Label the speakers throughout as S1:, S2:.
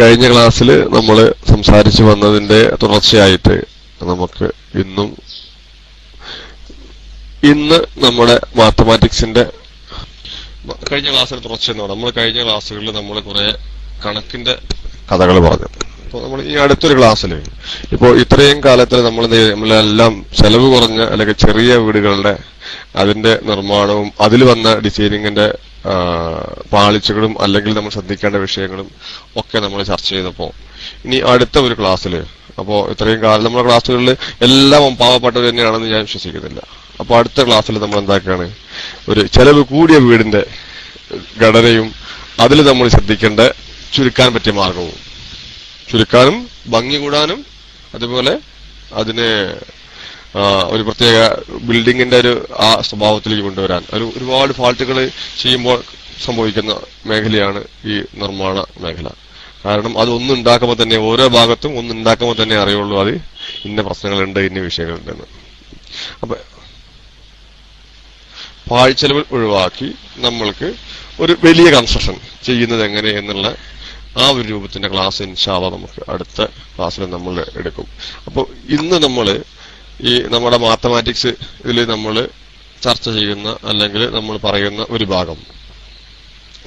S1: കഴിഞ്ഞ ക്ലാസ്സിൽ നമ്മൾ സംസാരിച്ചു വന്നതിന്റെ തുടർച്ചയായിട്ട് നമുക്ക് ഇന്ന് നമ്മുടെ മാത്തമാറ്റിക്സിന്റെ കഴിഞ്ഞ ക്ലാസ്സിൽ തുടർച്ചയെന്നാണ്. നമ്മൾ കഴിഞ്ഞ ക്ലാസ്സുകളിൽ നമ്മൾ കുറെ കണക്കിന്റെ കഥകൾ പറഞ്ഞു. അപ്പോൾ നമ്മൾ ഈ അടുത്തൊരു ക്ലാസ്സിൽ ഇപ്പോൾ ഇത്രയും കാലത്തിൽ നമ്മളെല്ലാം ചെലവ് കുറഞ്ഞ അല്ലെങ്കിൽ ചെറിയ വീടുകളുടെ അതിന്റെ നിർമ്മാണവും അതിൽ വന്ന ഡിസൈനിങ്ങിന്റെ പാളിച്ചകളും അല്ലെങ്കിൽ നമ്മൾ ശ്രദ്ധിക്കേണ്ട വിഷയങ്ങളും ഒക്കെ നമ്മൾ ചർച്ച ചെയ്തപ്പോൾ ഇനി അടുത്ത ഒരു ക്ലാസ്സിൽ, അപ്പോൾ ഇത്രയും കാലം നമ്മുടെ ക്ലാസ്സുകളിൽ എല്ലാം പാവപ്പെട്ടവർ തന്നെയാണെന്ന് ഞാൻ വിശ്വസിക്കുന്നില്ല. അപ്പോൾ അടുത്ത ക്ലാസ്സിൽ നമ്മൾ എന്താക്കുകയാണ്, ഒരു ചെലവ് കൂടിയ വീടിന്റെ ഘടനയും അതിൽ നമ്മൾ ശ്രദ്ധിക്കേണ്ട ചുരുക്കാൻ പറ്റിയ മാർഗവും, ചുരുക്കാനും ഭംഗി കൂടാനും അതുപോലെ അതിനെ ഒരു പ്രത്യേക ബിൽഡിങ്ങിന്റെ ഒരു ആ സ്വഭാവത്തിലേക്ക് കൊണ്ടുവരാൻ ഒരുപാട് ഫാൾട്ടുകൾ ചെയ്യുമ്പോൾ സംഭവിക്കുന്ന മേഖലയാണ് ഈ നിർമ്മാണ മേഖല. കാരണം അത് ഒന്നുണ്ടാക്കുമ്പോൾ തന്നെ ഓരോ ഭാഗത്തും ഒന്നുണ്ടാക്കുമ്പോൾ തന്നെ അറിയുള്ളൂ അത് ഇന്ന പ്രശ്നങ്ങളുണ്ട്, ഇന്ന വിഷയങ്ങളുണ്ടെന്ന്. അപ്പൊ പാഴ്ചെലവ് ഒഴിവാക്കി നമ്മൾക്ക് ഒരു വലിയ കൺസ്ട്രക്ഷൻ ചെയ്യുന്നത് എങ്ങനെ എന്നുള്ള ആ ഒരു രൂപത്തിന്റെ ക്ലാസ് ഇൻഷാ അല്ലാഹ് നമുക്ക് അടുത്ത ക്ലാസ്സിൽ നമ്മൾ എടുക്കും. അപ്പോൾ ഇന്ന് നമ്മൾ ഈ നമ്മുടെ മാത്തമാറ്റിക്സ് ഇതിൽ നമ്മൾ ചർച്ച ചെയ്യുന്ന അല്ലെങ്കിൽ നമ്മൾ പറയുന്ന ഒരു ഭാഗം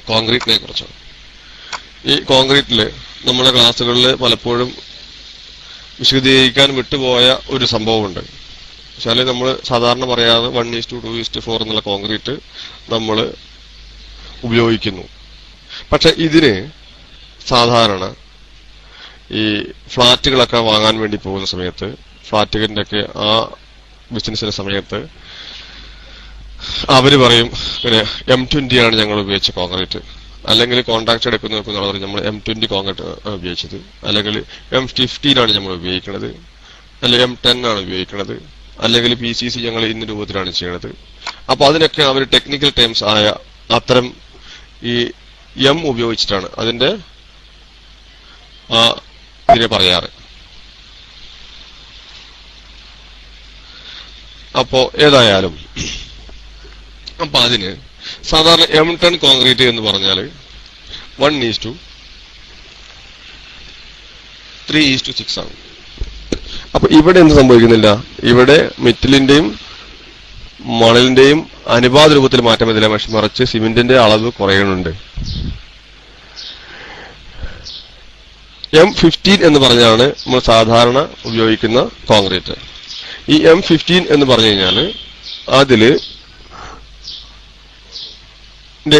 S1: കോൺക്രീറ്റിനെ കുറിച്ചാണ്. ഈ കോൺക്രീറ്റില് നമ്മുടെ ക്ലാസ്സുകളിൽ പലപ്പോഴും വിശദീകരിക്കാൻ വിട്ടുപോയ ഒരു സംഭവമുണ്ട്. വെച്ചാല് നമ്മൾ സാധാരണ പറയാതെ 1:2:4 എന്നുള്ള കോൺക്രീറ്റ് നമ്മൾ ഉപയോഗിക്കുന്നു. പക്ഷെ ഇതിന് സാധാരണ ഈ ഫ്ലാറ്റുകളൊക്കെ വാങ്ങാൻ വേണ്ടി പോകുന്ന സമയത്ത്, ഫ്ലാറ്റുകളുടെ ഒക്കെ ആ ബിസിനസിന്റെ സമയത്ത് അവര് പറയും പിന്നെ M20 ആണ് ഞങ്ങൾ ഉപയോഗിച്ച കോൺക്രീറ്റ്, അല്ലെങ്കിൽ കോൺട്രാക്ട് എടുക്കുന്ന നമ്മൾ M20 കോൺക്രീറ്റ് ഉപയോഗിച്ചത്, അല്ലെങ്കിൽ M15 ആണ് നമ്മൾ ഉപയോഗിക്കുന്നത്, അല്ലെങ്കിൽ M10 ആണ് ഉപയോഗിക്കുന്നത്, അല്ലെങ്കിൽ PCC ഞങ്ങൾ ഇന്ന രൂപത്തിലാണ് ചെയ്യണത്. അപ്പൊ അതിനൊക്കെ അവർ ടെക്നിക്കൽ ടേംസ് ആയ അത്തരം ഈ M ഉപയോഗിച്ചിട്ടാണ് അതിന്റെ ഇതിനെ പറയാറ്. അപ്പോ ഏതായാലും അപ്പൊ അതിന് സാധാരണ M10 കോൺക്രീറ്റ് എന്ന് പറഞ്ഞാല് 1:3:6 ആണ്. അപ്പൊ ഇവിടെ എന്ത് സംഭവിക്കുന്നില്ല, ഇവിടെ മെറ്റലിന്റെയും മണലിന്റെയും അനുപാത രൂപത്തിൽ മാറ്റം വരില്ല, മറിച്ച് സിമെന്റിന്റെ അളവ് കുറയുന്നുണ്ട്. M15 എന്ന് പറഞ്ഞാണ് നമ്മൾ സാധാരണ ഉപയോഗിക്കുന്ന കോൺക്രീറ്റ്. ഈ M15 എന്ന് പറഞ്ഞു കഴിഞ്ഞാല് അതില്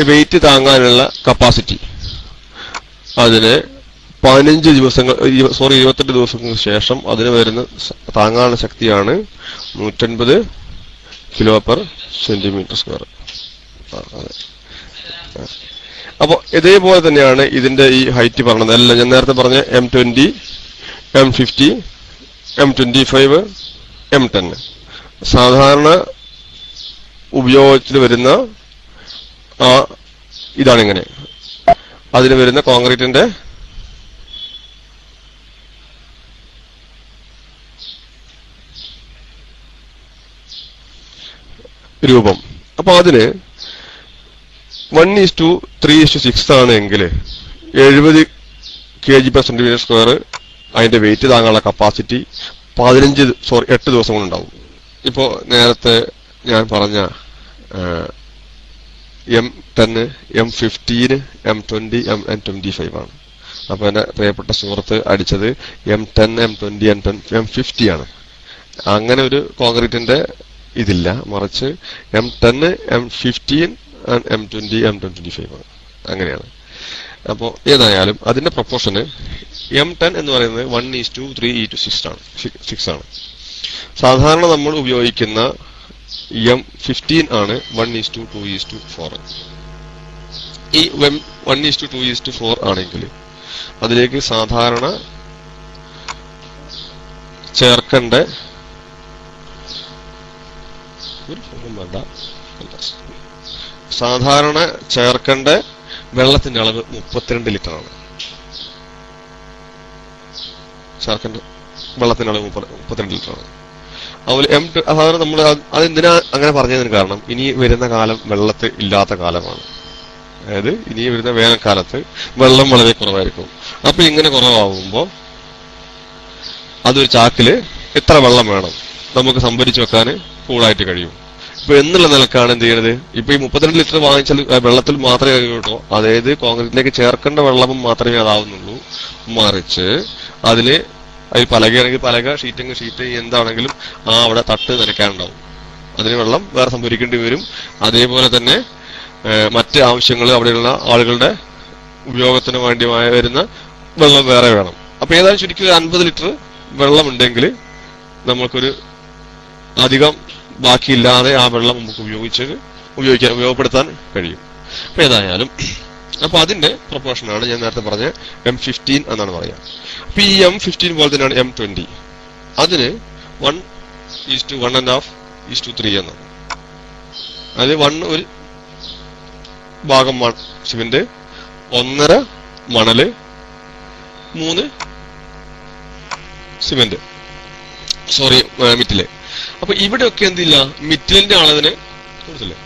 S1: വെയിറ്റ് താങ്ങാനുള്ള കപ്പാസിറ്റി അതിന് 28 ദിവസങ്ങൾക്ക് ശേഷം അതിന് വരുന്ന താങ്ങാനുള്ള ശക്തിയാണ് 150 kg/cm². അപ്പൊ ഇതേപോലെ തന്നെയാണ് ഇതിന്റെ ഈ ഹൈറ്റ് പറഞ്ഞത്. അല്ല, ഞാൻ നേരത്തെ പറഞ്ഞ M20, M50, M25, M10 സാധാരണ ഉപയോഗത്തിൽ വരുന്ന ഇതാണിങ്ങനെ. അതിന് വരുന്ന കോൺക്രീറ്റിന്റെ രൂപം. അപ്പൊ അതിന് 1:3:6 ആണ് എങ്കിൽ 70 kg/cm² അതിന്റെ വെയിറ്റ് താങ്ങാനുള്ള കപ്പാസിറ്റി 8 ദിവസം കൊണ്ടുണ്ടാവും. ഇപ്പോ നേരത്തെ ഞാൻ പറഞ്ഞ M10, M15, M20, M25 ആണ്. അപ്പൊ എന്റെ പ്രിയപ്പെട്ട സുഹൃത്ത് അടിച്ചത് M10, M20, M50 ആണ്. അങ്ങനെ ഒരു കോൺക്രീറ്റിന്റെ ഇതില്ല, മറിച്ച് M10, M15, M20, M25 ആണ്. അങ്ങനെയാണ്. അപ്പോ ഏതായാലും അതിന്റെ പ്രൊപ്പോർഷന് M10 എന്ന് പറയുന്നത് 1:3:6 ആണ്. സാധാരണ നമ്മൾ ഉപയോഗിക്കുന്ന M15 ആണ് 1:2:4. ഈ 1:2:4 ആണെങ്കിൽ അതിലേക്ക് സാധാരണ ചേർക്കേണ്ട വെള്ളത്തിന്റെ അളവ് 32 ലിറ്റർ ആണ്. ചേർക്കേണ്ട വെള്ളത്തിന്റെ അളവ് 32 ലിറ്റർ ആണ്. അതുപോലെ സാധാരണ നമ്മൾ അതെന്തിനാ അങ്ങനെ പറഞ്ഞതിന് കാരണം ഇനി വരുന്ന കാലം വെള്ളത്തിൽ ഇല്ലാത്ത കാലമാണ്. അതായത് ഇനി വരുന്ന വേനൽക്കാലത്ത് വെള്ളം വളരെ കുറവായിരിക്കും. അപ്പൊ ഇങ്ങനെ കുറവാകുമ്പോൾ അതൊരു ചാക്കില് എത്ര വെള്ളം വേണം നമുക്ക് സംഭരിച്ചു വെക്കാൻ കൂളായിട്ട് കഴിയും. ഇപ്പൊ എന്നുള്ള നിലക്കാണ് എന്ത് ചെയ്യണത്, ഇപ്പൊ ഈ 32 ലിറ്റർ വാങ്ങിച്ചാൽ വെള്ളത്തിൽ മാത്രമേ കഴിയൂട്ടോ, അതായത് കോൺക്രീറ്റിലേക്ക് ചേർക്കേണ്ട വെള്ളവും മാത്രമേ അതാവുന്നുള്ളൂ. മറിച്ച് അതിൽ പലകയാണെങ്കിൽ പലക, ഷീറ്റെങ്കിൽ ഷീറ്റ്, എന്താണെങ്കിലും അവിടെ തട്ട് നനയ്ക്കാനുണ്ടാവും. അതിന് വെള്ളം വേറെ സംഭരിക്കേണ്ടി വരും. അതേപോലെ തന്നെ മറ്റ് ആവശ്യങ്ങൾ അവിടെയുള്ള ആളുകളുടെ ഉപയോഗത്തിന് വേണ്ടി വരുന്ന വെള്ളം വേറെ വേണം. അപ്പൊ ഏതായാലും ശരിക്കും 50 ലിറ്റർ വെള്ളം ഉണ്ടെങ്കിൽ നമ്മൾക്കൊരു അധികം ബാക്കിയില്ലാതെ ആ വെള്ളം നമുക്ക് ഉപയോഗപ്പെടുത്താൻ കഴിയും. അപ്പൊ ഏതായാലും അപ്പൊ അതിന്റെ പ്രൊപ്പോർഷനാണ് ഞാൻ നേരത്തെ പറഞ്ഞ M15 എന്നാണ് പറയാ. അപ്പൊ ഈ M15 പോലെ തന്നെയാണ് M20. അതിന് 1:1.5:3 എന്നാണ്. അതിൽ 1 ഒരു ഭാഗം സിമന്റ്, 1.5 മണല്, 3 സിമന്റ്, സോറി മിറ്റില്. അപ്പൊ ഇവിടെയൊക്കെ എന്തില്ല, മിറ്റിലിന്റെ അളവിന് കൊടുത്തില്ലേ,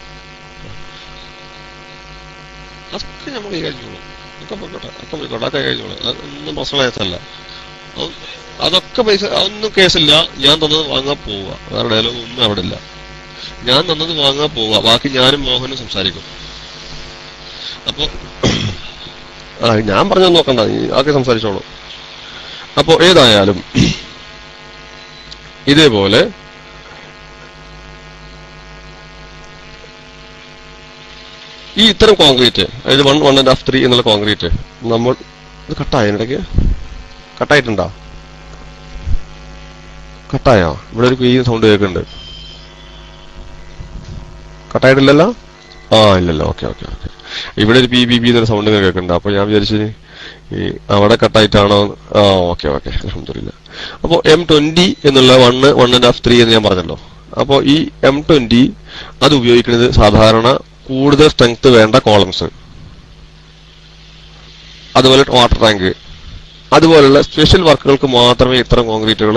S1: അതൊക്കെ നമ്മൾ കൈകാര്യമുള്ളൂ. ഒക്കെ പോയിക്കോട്ടെ ഒക്കെ കഴിഞ്ഞോളൂ. അതൊന്നും പ്രശ്നമായതല്ല. അതൊക്കെ പൈസ, അതൊന്നും കേസില്ല. ഞാൻ തന്നത് വാങ്ങാൻ പോവുക, വേറെ ഡയലോഗ് ഒന്നും അവിടെ ഇല്ല. ഞാൻ തന്നത് വാങ്ങാൻ പോവുക, ബാക്കി ഞാനും മോഹനും സംസാരിക്കും. അപ്പൊ ഞാൻ പറഞ്ഞത് നോക്കണ്ട, ആക്കെ സംസാരിച്ചോളൂ. അപ്പൊ ഏതായാലും ഇതേപോലെ ഈ ഇത്തരം കോൺക്രീറ്റ്, അതായത് 1:1.5:3 എന്നുള്ള കോൺക്രീറ്റ് നമ്മൾ ഇത് കട്ടായ ഇടയ്ക്ക് കട്ടായിട്ടുണ്ടോ? കട്ടായോ? ഇവിടെ ഒരു ഈ സൗണ്ട് കേൾക്കുന്നുണ്ട്. കട്ടായിട്ടില്ലല്ലോ? ഇല്ലല്ലോ. ഓക്കെ. ഇവിടെ ഒരു പി എന്നൊരു സൗണ്ട് കേൾക്കുന്നുണ്ട്. അപ്പൊ ഞാൻ വിചാരിച്ചു ഈ അവിടെ കട്ടായിട്ടാണോ? ഓക്കെ. അൽഹംദുലില്ലാ. അപ്പോ M20 എന്നുള്ള 1:1.5:3 എന്ന് ഞാൻ പറഞ്ഞല്ലോ. അപ്പോ ഈ M20 അത് ഉപയോഗിക്കുന്നത് സാധാരണ കൂടുതൽ സ്ട്രെങ്ത് വേണ്ട കോളംസ്, അതുപോലെ വാട്ടർ ടാങ്ക്, അതുപോലുള്ള സ്പെഷ്യൽ വർക്കുകൾക്ക് മാത്രമേ ഇത്തരം കോൺക്രീറ്റുകൾ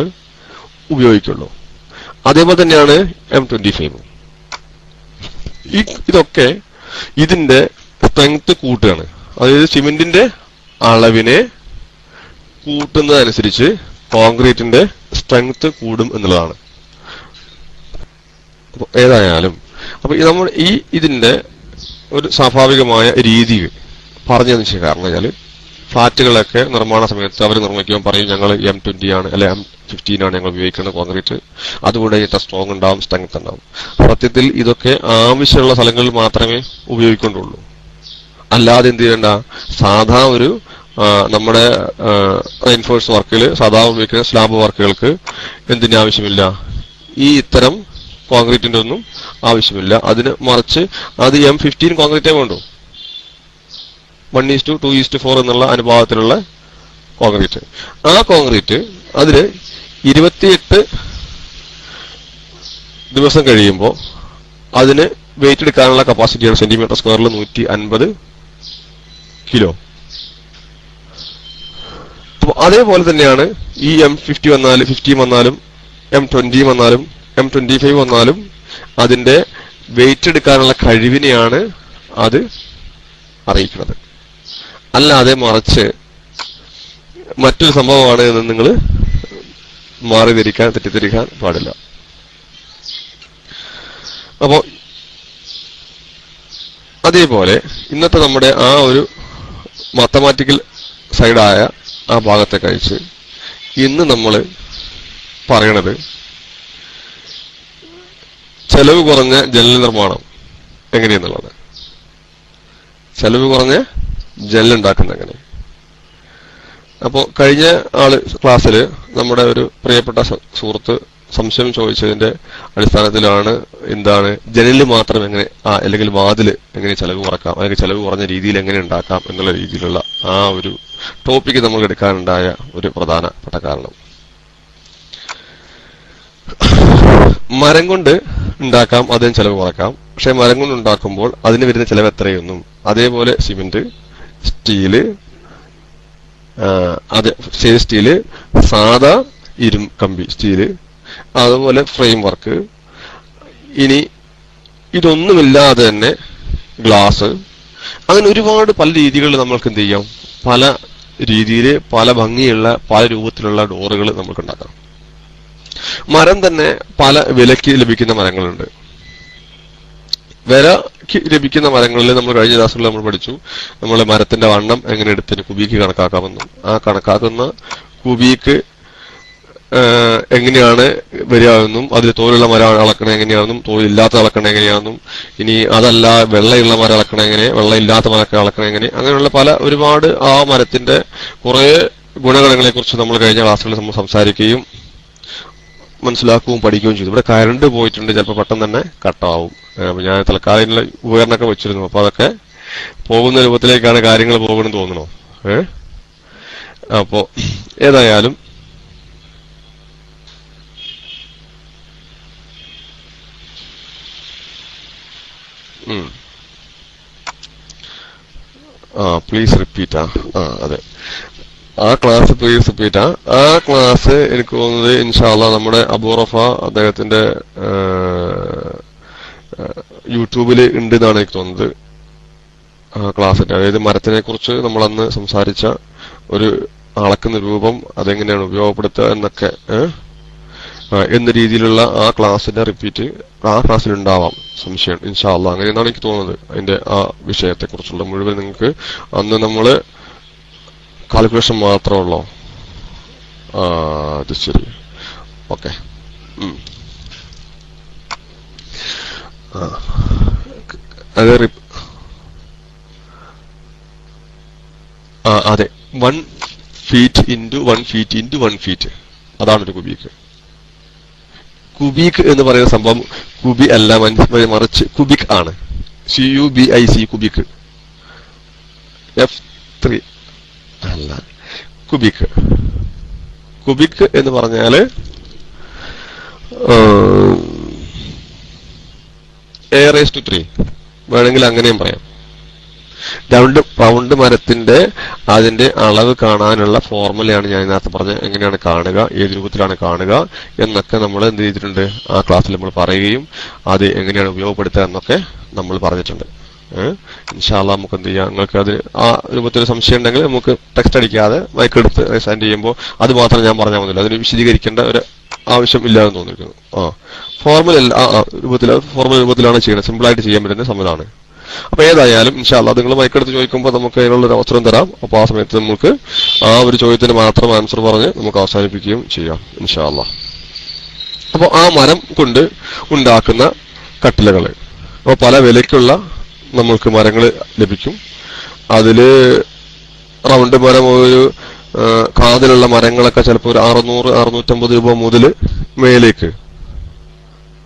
S1: ഉപയോഗിക്കുള്ളൂ. അതേപോലെ തന്നെയാണ് M25. ഇതൊക്കെ ഇതിന്റെ സ്ട്രെങ്ത് കൂട്ടുകയാണ്. അതായത് സിമെന്റിന്റെ അളവിനെ കൂട്ടുന്നതനുസരിച്ച് കോൺക്രീറ്റിന്റെ സ്ട്രെങ്ത് കൂടും എന്നുള്ളതാണ്. ഏതായാലും അപ്പൊ നമ്മൾ ഇതിന്റെ ഒരു സ്വാഭാവികമായ രീതി പറഞ്ഞതെന്ന് വെച്ചാൽ, കാരണം വെച്ചാൽ ഫ്ളാറ്റുകളൊക്കെ നിർമ്മാണ സമയത്ത് അവർ നിർമ്മിക്കുമ്പോൾ പറയും ഞങ്ങൾ M20 ആണ് അല്ലെ M15 ആണ് ഞങ്ങൾ ഉപയോഗിക്കുന്ന കോൺക്രീറ്റ്, അതുകൊണ്ട് ഇത്ര സ്ട്രോങ് ഉണ്ടാവും, സ്ട്രെങ്ത് ഉണ്ടാവും. സത്യത്തിൽ ഇതൊക്കെ ആവശ്യമുള്ള സ്ഥലങ്ങളിൽ മാത്രമേ ഉപയോഗിക്കൊണ്ടുള്ളൂ. അല്ലാതെ എന്ത് ചെയ്യണ്ട, സാധാ ഒരു നമ്മുടെ റെയിൻഫോഴ്സ് വർക്കിൽ സാധാ ഉപയോഗിക്കുന്ന സ്ലാബ് വർക്കുകൾക്ക് എന്തിന്റെ ആവശ്യമില്ല, ഈ ഇത്തരം കോൺക്രീറ്റിന്റെ ഒന്നും ആവശ്യമില്ല. അതിന് മറിച്ച് അത് M15 കോൺക്രീറ്റേ വേണ്ടു. 1:2:4 എന്നുള്ള അനുപാതത്തിലുള്ള കോൺക്രീറ്റ്. ആ കോൺക്രീറ്റ് അതില് 28 ദിവസം കഴിയുമ്പോൾ അതിന് വെയിറ്റ് എടുക്കാനുള്ള കപ്പാസിറ്റിയാണ് സെന്റിമീറ്റർ സ്ക്വയറിൽ 150 കിലോ. അതേപോലെ തന്നെയാണ് ഈ M50 വന്നാലും 15 വന്നാലും M20 വന്നാലും M25 വന്നാലും അതിന്റെ വെയിറ്റ് എടുക്കാനുള്ള കഴിവിനെയാണ് അത് അറിയിക്കുന്നത്. അല്ലാതെ മറിച്ച് മറ്റൊരു സംഭവമാണ് എന്ന് നിങ്ങൾ തെറ്റിദ്ധരിക്കാൻ പാടില്ല. അപ്പോ അതേപോലെ ഇന്നത്തെ നമ്മുടെ ആ ഒരു മാത്തമാറ്റിക്കൽ സൈഡായ ആ ഭാഗത്തെ കഴിച്ച് ഇന്ന് നമ്മൾ പറയണത് ചെലവ് കുറഞ്ഞ ജനൽ നിർമ്മാണം എങ്ങനെയെന്നുള്ളത്. ചെലവ് കുറഞ്ഞ ജനലുണ്ടാക്കുന്നത് എങ്ങനെ? അപ്പോ കഴിഞ്ഞ ക്ലാസ്സിൽ നമ്മുടെ ഒരു പ്രിയപ്പെട്ട സുഹൃത്ത് സംശയം ചോദിച്ചതിന്റെ അടിസ്ഥാനത്തിലാണ് എന്താണ് ജനലിൽ മാത്രം എങ്ങനെ അല്ലെങ്കിൽ വാതില് എങ്ങനെ ചെലവ് കുറക്കാം, അല്ലെങ്കിൽ ചെലവ് കുറഞ്ഞ രീതിയിൽ എങ്ങനെ ഉണ്ടാക്കാം എന്നുള്ള രീതിയിലുള്ള ആ ഒരു ടോപ്പിക്ക് നമ്മൾ എടുക്കാനുണ്ടായ ഒരു പ്രധാനപ്പെട്ട കാരണം. മരം കൊണ്ട് ഉണ്ടാക്കാം, അതിന് ചെലവ് കുറക്കാം. പക്ഷെ മരം കൊണ്ട് ഉണ്ടാക്കുമ്പോൾ അതിന് വരുന്ന ചെലവ് എത്രയൊന്നും. അതേപോലെ സിമെന്റ്, സ്റ്റീല്, സ്റ്റീല്, സാധാ കമ്പി സ്റ്റീല്, അതുപോലെ ഫ്രെയിം വർക്ക്, ഇനി ഇതൊന്നുമില്ലാതെ തന്നെ ഗ്ലാസ്, അങ്ങനെ ഒരുപാട് പല രീതികളിൽ നമ്മൾക്ക് എന്ത് ചെയ്യാം, പല രീതിയിൽ പല ഭംഗിയുള്ള പല രൂപത്തിലുള്ള ഡോറുകൾ നമുക്ക് ഉണ്ടാക്കാം. മരം തന്നെ പല വിലയ്ക്ക് ലഭിക്കുന്ന മരങ്ങളുണ്ട്. വിലയ്ക്ക് ലഭിക്കുന്ന മരങ്ങളിൽ നമ്മൾ കഴിഞ്ഞ ക്ലാസ്സുകളിൽ നമ്മൾ പഠിച്ചു, നമ്മൾ മരത്തിന്റെ വണ്ണം എങ്ങനെ എടുത്തിന് കുബീക്ക് കണക്കാക്കാമെന്നും ആ കണക്കാക്കുന്ന കുബീക്ക് എങ്ങനെയാണ് വരിക എന്നും അതിൽ തോലുള്ള മരം അളക്കണ എങ്ങനെയാണെന്നും തോലില്ലാത്ത അളക്കണ എങ്ങനെയാണെന്നും ഇനി അതല്ല വെള്ളയുള്ള മരം അളക്കണ എങ്ങനെ, വെള്ളമില്ലാത്ത മരം അളക്കണ എങ്ങനെ, അങ്ങനെയുള്ള പല ഒരുപാട് ആ മരത്തിന്റെ കുറെ ഗുണഗണങ്ങളെ കുറിച്ച് നമ്മൾ കഴിഞ്ഞ ക്ലാസ്സുകളിൽ നമ്മൾ സംസാരിക്കുകയും മനസ്സിലാക്കുകയും പഠിക്കുകയും ചെയ്തു. ഇവിടെ കറണ്ട് പോയിട്ടുണ്ട്, ചിലപ്പോൾ പെട്ടെന്ന് തന്നെ കട്ടാവും. അപ്പൊ ഞാൻ തൽക്കാലം ഉപകരണമൊക്കെ വെച്ചിരുന്നു, അപ്പൊ അതൊക്കെ പോകുന്ന രൂപത്തിലേക്കാണ് കാര്യങ്ങൾ പോകണമെന്ന് തോന്നണോ? അപ്പോ ഏതായാലും പ്ലീസ് റിപ്പീറ്റ്. അതെ, ആ ക്ലാസ് പ്ലീസ് റിപ്പീറ്റ്. ആ ക്ലാസ് എനിക്ക് തോന്നുന്നത് ഇൻഷാ അല്ലാഹ് നമ്മുടെ അബൂറഫ അദ്ദേഹത്തിന്റെ യൂട്യൂബിൽ ഉണ്ട് എന്നാണ് എനിക്ക് തോന്നുന്നത്. ആ ക്ലാസ്സിന്റെ, അതായത് മരത്തിനെ കുറിച്ച് നമ്മൾ അന്ന് സംസാരിച്ച ഒരു അളക്കുന്ന രൂപം അതെങ്ങനെയാണ് ഉപയോഗപ്പെടുത്തുക എന്നൊക്കെ എന്ന രീതിയിലുള്ള ആ ക്ലാസ്സിന്റെ റിപ്പീറ്റ് ആ ക്ലാസ്സിൽ ഉണ്ടാവാം സംശയം ഇൻഷാ അല്ലാഹ്. അങ്ങനെയെന്നാണ് എനിക്ക് തോന്നുന്നത്. അതിന്റെ ആ വിഷയത്തെ കുറിച്ചുള്ള മുഴുവൻ നിങ്ങൾക്ക് അന്ന് നമ്മള് കാൽക്കുലേഷൻ മാത്രമുള്ളോ? അത് ശരി, ഓക്കെ. അതെ, 1 feet into 1 feet into 1 feet, അതാണൊരു കുബീക്ക്. കുബീക്ക് എന്ന് പറയുന്ന സംഭവം കുബി അല്ല, മറിച്ച് കുബിക് ആണ്. CUBIC, കുബിക്ക്. F3 അല്ല, കുബിക്ക്. കുബിക്ക് എന്ന് പറഞ്ഞാല് A⁻³ വേണമെങ്കിൽ അങ്ങനെയും പറയാം. റൗണ്ട് മരത്തിന്റെ അതിന്റെ അളവ് കാണാനുള്ള ഫോർമുലയാണ് ഞാൻ നേരത്തെ പറഞ്ഞത്. എങ്ങനെയാണ് കാണുക, ഏത് രൂപത്തിലാണ് കാണുക എന്നൊക്കെ നമ്മൾ എന്ത് ചെയ്തിട്ടുണ്ട്, ആ ക്ലാസ്സിൽ നമ്മൾ പറയുകയും അത് എങ്ങനെയാണ് ഉപയോഗപ്പെടുത്തുക എന്നൊക്കെ നമ്മൾ പറഞ്ഞിട്ടുണ്ട്. ഇൻഷാ അല്ലാഹ് നമുക്ക് എന്ത് ചെയ്യാം, നിങ്ങൾക്ക് അത് ആ രൂപത്തിൽ സംശയം ഉണ്ടെങ്കിൽ നമുക്ക് ടെക്സ്റ്റ് അടിക്കാതെ മൈക്കെടുത്ത് സെൻഡ് ചെയ്യുമ്പോൾ അത് മാത്രം ഞാൻ പറഞ്ഞാൽ മതിയല്ലോ, അതിന് വിശദീകരിക്കേണ്ട ഒരു ആവശ്യം ഇല്ലാന്ന് തോന്നിയിരിക്കുന്നു. ഫോർമുല രൂപത്തിലാണ് ചെയ്യുന്നത്, സിമ്പിളായിട്ട് ചെയ്യാൻ പറ്റുന്ന സംഭവമാണ്. അപ്പൊ ഏതായാലും ഇൻഷാ അല്ലാഹ് നിങ്ങൾ മൈക്കെടുത്ത് ചോദിക്കുമ്പോൾ നമുക്ക് അതിനുള്ളൊരു അവസരം തരാം. അപ്പൊ ആ സമയത്ത് നമുക്ക് ആ ഒരു ചോദ്യത്തിന് മാത്രം ആൻസർ പറഞ്ഞ് നമുക്ക് അവസാനിപ്പിക്കുകയും ചെയ്യാം ഇൻഷാ അല്ലാഹ്. അപ്പൊ ആ മരം കൊണ്ട് ഉണ്ടാക്കുന്ന കട്ടിലകള്, അപ്പൊ പല വിലയ്ക്കുള്ള നമ്മൾക്ക് മരങ്ങൾ ലഭിക്കും. അതില് റൗണ്ട് മരം, ഒരു കാതിലുള്ള മരങ്ങളൊക്കെ ചിലപ്പോൾ ഒരു 600-650 രൂപ മുതൽ മേലേക്ക്,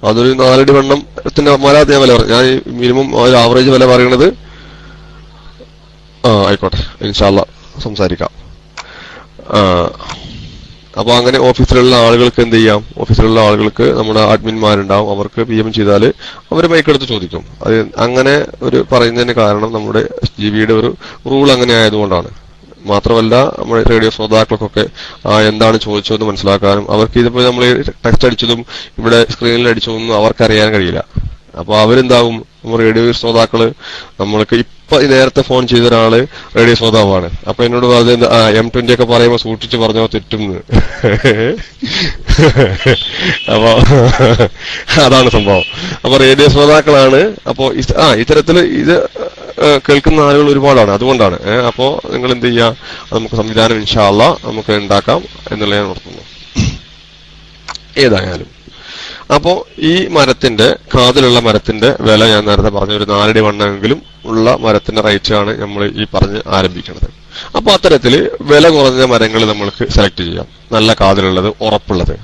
S1: അതൊരു 4 അടി വണ്ണത്തിന്റെ മര ഞാൻ വില പറഞ്ഞു. ഞാൻ മിനിമം ഒരു ആവറേജ് വില പറയണത് ആയിക്കോട്ടെ ഇൻഷാ അല്ലാഹ് സംസാരിക്കാം. അപ്പൊ അങ്ങനെ ഓഫീസിലുള്ള ആളുകൾക്ക് എന്ത് ചെയ്യാം, ഓഫീസിലുള്ള ആളുകൾക്ക് നമ്മുടെ അഡ്മിന്മാരുണ്ടാവും, അവർക്ക് PM ചെയ്താൽ അവർ മൈക്കെടുത്ത് ചോദിക്കും. അത് അങ്ങനെ ഒരു പറയുന്നതിന് കാരണം നമ്മുടെ SGBയുടെ ഒരു റൂൾ അങ്ങനെ ആയതുകൊണ്ടാണ്. മാത്രമല്ല നമ്മുടെ റേഡിയോ ശ്രോതാക്കൾക്കൊക്കെ എന്താണ് ചോദിച്ചതെന്ന് മനസ്സിലാക്കാനും, അവർക്ക് ഇതിപ്പോ നമ്മൾ ടെക്സ്റ്റ് അടിച്ചതും ഇവിടെ സ്ക്രീനിൽ അടിച്ചതൊന്നും അവർക്കറിയാൻ കഴിയില്ല. അപ്പൊ അവരെന്താവും, നമ്മൾ റേഡിയോ ശ്രോതാക്കള്, നമ്മൾക്ക് ഇപ്പൊ നേരത്തെ ഫോൺ ചെയ്ത ഒരാള് റേഡിയോ ശ്രോതാവാണ്. അപ്പൊ എന്നോട് പറഞ്ഞത് M20 ഒക്കെ പറയുമ്പോ സൂക്ഷിച്ച് പറഞ്ഞോ തെറ്റുന്ന്. അപ്പൊ അതാണ് സംഭവം. അപ്പൊ റേഡിയോ ശ്രോതാക്കളാണ്. അപ്പോ ഇത്തരത്തില് ഇത് കേൾക്കുന്ന ആളുകൾ ഒരുപാടാണ്, അതുകൊണ്ടാണ്. അപ്പോ നിങ്ങൾ എന്ത് ചെയ്യുക, നമുക്ക് സംവിധാനം ഇൻഷാ അല്ലാഹ് നമുക്ക് ഉണ്ടാക്കാം എന്നുള്ള ഞാൻ ഓർക്കുന്നു. ഏതായാലും അപ്പോ ഈ മരത്തിന്റെ കാതിലുള്ള മരത്തിന്റെ വില ഞാൻ നേരത്തെ പറഞ്ഞ ഒരു 4 അടി വണ്ണമെങ്കിലും ഉള്ള മരത്തിന്റെ റേറ്റ് ആണ് നമ്മൾ ഈ പറഞ്ഞ് ആരംഭിക്കുന്നത്. അപ്പൊ അത്തരത്തില് വില കുറഞ്ഞ മരങ്ങൾ നമ്മൾക്ക് സെലക്ട് ചെയ്യാം, നല്ല കാതിലുള്ളത്, ഉറപ്പുള്ളത്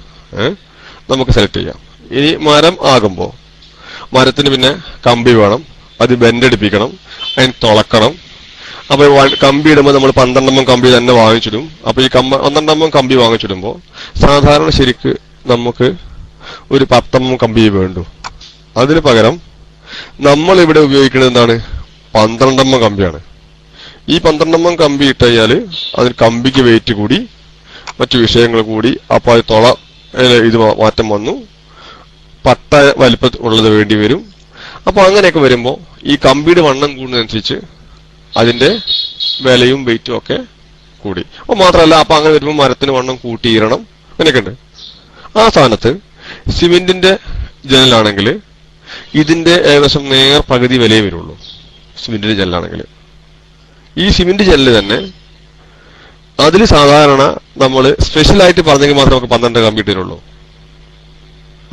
S1: നമുക്ക് സെലക്ട് ചെയ്യാം. ഇനി മരം ആകുമ്പോ മരത്തിന് പിന്നെ കമ്പി വേണം, അത് ബെൻഡടിപ്പിക്കണം, അതിന് തുളക്കണം. അപ്പൊ കമ്പി ഇടുമ്പോൾ നമ്മൾ 12mm കമ്പി തന്നെ വാങ്ങിച്ചിടും. അപ്പൊ ഈ 12mm കമ്പി വാങ്ങിച്ചിടുമ്പോ സാധാരണ ശരിക്ക് നമുക്ക് ഒരു 10mm കമ്പി വേണ്ടു. അതിന് പകരം നമ്മൾ ഇവിടെ ഉപയോഗിക്കുന്നത് എന്താണ്, 12mm കമ്പിയാണ്. ഈ 12mm കമ്പി ഇട്ട് കഴിഞ്ഞാല് അതിന് കമ്പിക്ക് വെയിറ്റ് കൂടി, മറ്റു വിഷയങ്ങൾ കൂടി. അപ്പൊ അത് തുള ഇത് മാറ്റം വന്നു, പട്ട വലിപ്പം ഉള്ളത് വേണ്ടി വരും. അപ്പൊ അങ്ങനെയൊക്കെ വരുമ്പോ ഈ കമ്പിയുടെ വണ്ണം കൂടുന്നതനുസരിച്ച് അതിന്റെ വിലയും വെയിറ്റും ഒക്കെ കൂടി. അപ്പൊ മാത്രമല്ല, അപ്പൊ അങ്ങനെ വരുമ്പോൾ മരത്തിന് വണ്ണം കൂട്ടിയിരണം, അങ്ങനെയൊക്കെ ഉണ്ട്. ആ സ്ഥാനത്ത് സിമെന്റിന്റെ ജനലാണെങ്കിൽ ഇതിന്റെ ഏകദേശം നേർ പകുതി വിലയെ വരുള്ളൂ. സിമെന്റിന്റെ ജനലാണെങ്കിൽ ഈ സിമെന്റ് ജനല് തന്നെ അതിൽ സാധാരണ നമ്മൾ സ്പെഷ്യലായിട്ട് പറഞ്ഞെങ്കിൽ മാത്രമേ നമുക്ക് 12 കമ്പി ഇട്ടിട്ടുള്ളൂ.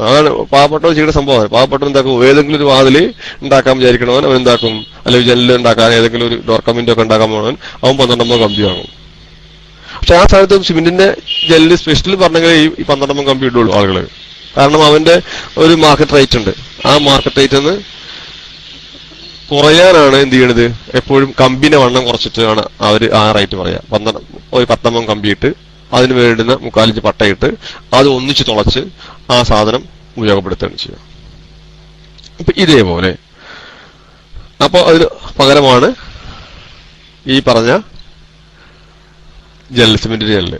S1: അതാണ് പാവപ്പെട്ടവർ ചെയ്യുന്ന സംഭവമാണ്. പാവപ്പെട്ടവർ എന്താക്കും, ഏതെങ്കിലും ഒരു വാതില് ഉണ്ടാക്കാൻ വിചാരിക്കണവൻ അവൻ എന്താക്കും, അല്ലെങ്കിൽ ജനല് ഉണ്ടാക്കാൻ ഏതെങ്കിലും ഒരു ഡോർ കമ്പിന്റെ ഒക്കെ ഉണ്ടാക്കാൻ പോകണവൻ അവൻ 12 കമ്പി വാങ്ങും. പക്ഷെ ആ സ്ഥാനത്ത് സിമെന്റിന്റെ ജനല് സ്പെഷ്യൽ പറഞ്ഞെങ്കിൽ ഈ 12 കമ്പി ഇടുള്ളൂ ആളുകൾ. കാരണം അവന്റെ ഒരു മാർക്കറ്റ് റേറ്റ് ഉണ്ട്. ആ മാർക്കറ്റ് റേറ്റ് നിന്ന് കുറയാനാണ് എന്ത് ചെയ്യണത്, എപ്പോഴും കമ്പിന്റെ വണ്ണം കുറച്ചിട്ടാണ് അവർ ആ റേറ്റ് പറയാ. 10 കമ്പിയിട്ട് അതിന് വേണ്ടുന്ന 3/4 ഇഞ്ച് പട്ടയിട്ട് അത് ഒന്നിച്ച് തുളച്ച് ആ സാധനം ഉപയോഗപ്പെടുത്തുകയാണ് ചെയ്യുക. അപ്പൊ ഇതേപോലെ അപ്പൊ അതിന് പകരമാണ് ഈ പറഞ്ഞ ജനൽ, സിമെന്റിന്റെ ജനല്.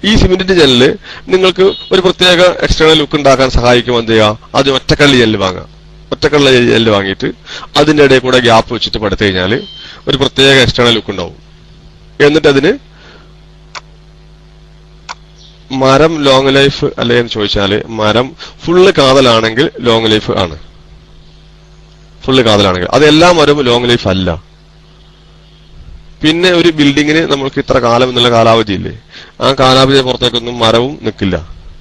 S1: ഈ സിമെന്റിന്റെ ജനല് നിങ്ങൾക്ക് ഒരു പ്രത്യേക എക്സ്റ്റേണൽ ലുക്ക് ഉണ്ടാക്കാൻ സഹായിക്കും. എന്ത് ചെയ്യുക, അത് ഒറ്റക്കള്ളി ജനല് വാങ്ങാം. ഒറ്റക്കള്ള ജനല് വാങ്ങിയിട്ട് അതിന്റെ ഇടയിൽ കൂടെ ഗ്യാപ്പ് വെച്ചിട്ട് പടുത്തു കഴിഞ്ഞാൽ ഒരു പ്രത്യേക എക്സ്റ്റേണൽ ലുക്ക് ഉണ്ടാവും. എന്നിട്ട് അതിന് മരം ലോങ് ലൈഫ് അല്ലേ എന്ന് ചോദിച്ചാല്, മരം ഫുള്ള് കാതലാണെങ്കിൽ ലോങ് ലൈഫ് ആണ്. ഫുള്ള് കാതലാണെങ്കിൽ അതെല്ലാ മരവും ലോങ് ലൈഫ് അല്ല. പിന്നെ ഒരു ബിൽഡിങ്ങിന് നമ്മൾക്ക് ഇത്ര കാലം എന്നുള്ള കാലാവധി ഇല്ലേ, ആ കാലാവധി പുറത്തേക്കൊന്നും മരവും നിൽക്കില്ല.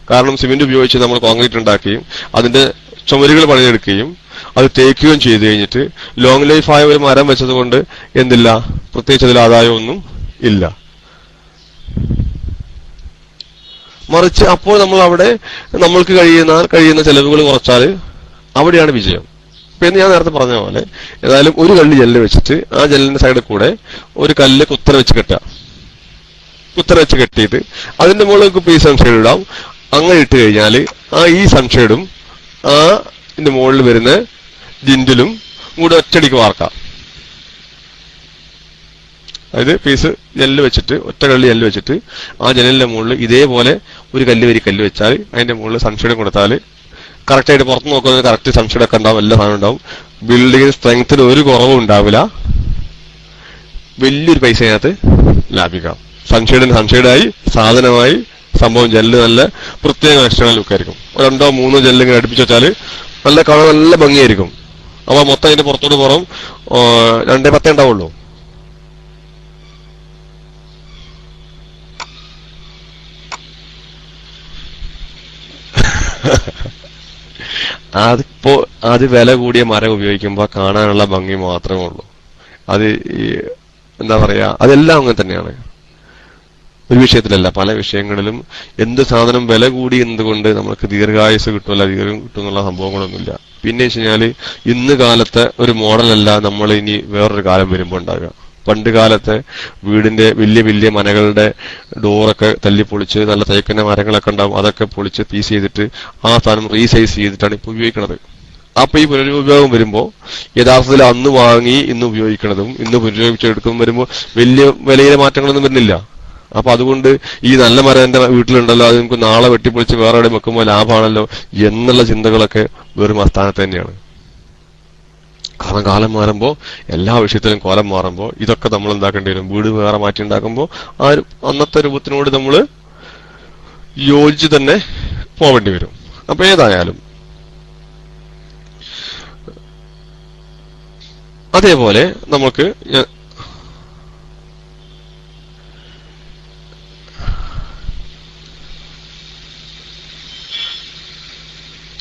S1: കാരണം സിമെന്റ് ഉപയോഗിച്ച് നമ്മൾ കോൺക്രീറ്റ് ഉണ്ടാക്കുകയും അതിന്റെ ചുമരുകൾ പണിയെടുക്കുകയും അത് തേക്കുകയും ചെയ്ത് കഴിഞ്ഞിട്ട് ലോങ് ലൈഫായ ഒരു മരം വെച്ചത് കൊണ്ട് എന്തില്ല, പ്രത്യേകിച്ച് അതിൽ ആദായമൊന്നും ഇല്ല. മറിച്ച് അപ്പോൾ നമ്മൾ അവിടെ നമ്മൾക്ക് കഴിയുന്ന ചെലവുകൾ കുറച്ചാൽ അവിടെയാണ് വിജയം. ഇപ്പൊ ഞാൻ നേരത്തെ പറഞ്ഞ പോലെ ഏതായാലും ഒരു കല്ല് ജനല് വെച്ചിട്ട് ആ ജനലിന്റെ സൈഡിൽ കൂടെ ഒരു കല്ല് കുത്തര വെച്ച് കെട്ടുക. കുത്തര വെച്ച് കെട്ടിയിട്ട് അതിന്റെ മുകളിൽ ഈ സൺഷെയ്ഡ് ഇടാം. അങ്ങനെ ഇട്ട് കഴിഞ്ഞാൽ ഈ സൺഷെയ്ഡും ഇതിന്റെ മുകളിൽ വരുന്ന ജിൻഡിലും കൂടെ ഒറ്റടിക്ക് വാർക്കാം. അതായത് പീസ് ജനല് വെച്ചിട്ട്, ഒറ്റ കല്ല് ജനല് വെച്ചിട്ട് ആ ജനലിന്റെ മുകളിൽ ഇതേപോലെ ഒരു കല്ല് വെച്ചാൽ അതിന്റെ മുകളിൽ സൺഷെയ്ഡ് കൊടുത്താൽ കറക്റ്റായിട്ട് പുറത്ത് നോക്കുന്നത് കറക്റ്റ് സൺഷെയ്ഡ് ഒക്കെ ഉണ്ടാവും, എല്ലാ സാധനം ഉണ്ടാവും. ബിൽഡിങ്ങിന് സ്ട്രെങ്ത്തിന് ഒരു കുറവും ഉണ്ടാവില്ല. വലിയൊരു പൈസ അതിനകത്ത് ലാഭിക്കാം. സൺഷെയ്ഡായി സാധനമായി സംഭവം. ജനല് നല്ല പ്രത്യേക എക്സ്റ്റേണൽ ലുക്കായിരിക്കും. 2 or 3 ജനല് ഇങ്ങനെ അടുപ്പിച്ച് വെച്ചാൽ നല്ല കാണാൻ നല്ല ഭംഗിയായിരിക്കും. അപ്പൊ മൊത്തം അതിന്റെ പുറത്തോട് പുറം 2.10 ഉണ്ടാവുള്ളൂ. അത് വില കൂടിയ മരം ഉപയോഗിക്കുമ്പോൾ കാണാനുള്ള ഭംഗി മാത്രമേ ഉള്ളൂ. അത് എന്താ പറയാ, അതെല്ലാം അങ്ങനെ തന്നെയാണ്. ഒരു വിഷയത്തിലല്ല, പല വിഷയങ്ങളിലും എന്ത് സാധനം വില കൂടി എന്തുകൊണ്ട് നമുക്ക് ദീർഘായുസ് കിട്ടുമല്ല, ദീർഘം കിട്ടുമെന്നുള്ള സംഭവങ്ങളൊന്നുമില്ല. പിന്നെ വെച്ച് കഴിഞ്ഞാല് ഇന്ന് കാലത്തെ ഒരു മോഡലല്ല നമ്മൾ ഇനി വേറൊരു കാലം വരുമ്പോൾ ഉണ്ടാകുക. പണ്ട് കാലത്തെ വീടിന്റെ വലിയ വലിയ മനകളുടെ ഡോറൊക്കെ തല്ലിപ്പൊളിച്ച് നല്ല തേക്കുന്ന മരങ്ങളൊക്കെ ഉണ്ടാവും, അതൊക്കെ പൊളിച്ച് പീസ് ചെയ്തിട്ട് ആ സാധനം റീസൈസ് ചെയ്തിട്ടാണ് ഇപ്പൊ ഉപയോഗിക്കുന്നത്. അപ്പൊ ഈ പുനരുപയോഗം വരുമ്പോ യഥാർത്ഥത്തിൽ അന്ന് വാങ്ങി ഇന്ന് ഉപയോഗിക്കുന്നതും ഇന്ന് പുനരുപയോഗിച്ചെടുക്കും വരുമ്പോൾ വലിയ വിലയിലെ മാറ്റങ്ങളൊന്നും വരുന്നില്ല. അപ്പൊ അതുകൊണ്ട് ഈ നല്ല മരം എന്റെ വീട്ടിലുണ്ടല്ലോ, അത് നമുക്ക് നാളെ വെട്ടിപ്പൊളിച്ച് വേറെ എവിടെ വെക്കുമ്പോൾ ലാഭമാണല്ലോ എന്നുള്ള ചിന്തകളൊക്കെ വെറും അസ്ഥാനത്ത് തന്നെയാണ്. കാരണം കാലം മാറുമ്പോൾ, എല്ലാ വിഷയത്തിലും കോലം മാറുമ്പോൾ ഇതൊക്കെ നമ്മൾ എന്താക്കേണ്ടി വരും. വീട് വേറെ മാറ്റി ഉണ്ടാക്കുമ്പോൾ ആ അന്നത്തെ രൂപത്തിനോട് നമ്മൾ യോജിച്ച് തന്നെ പോവേണ്ടി വരും. അപ്പൊ ഏതായാലും അതേപോലെ നമുക്ക്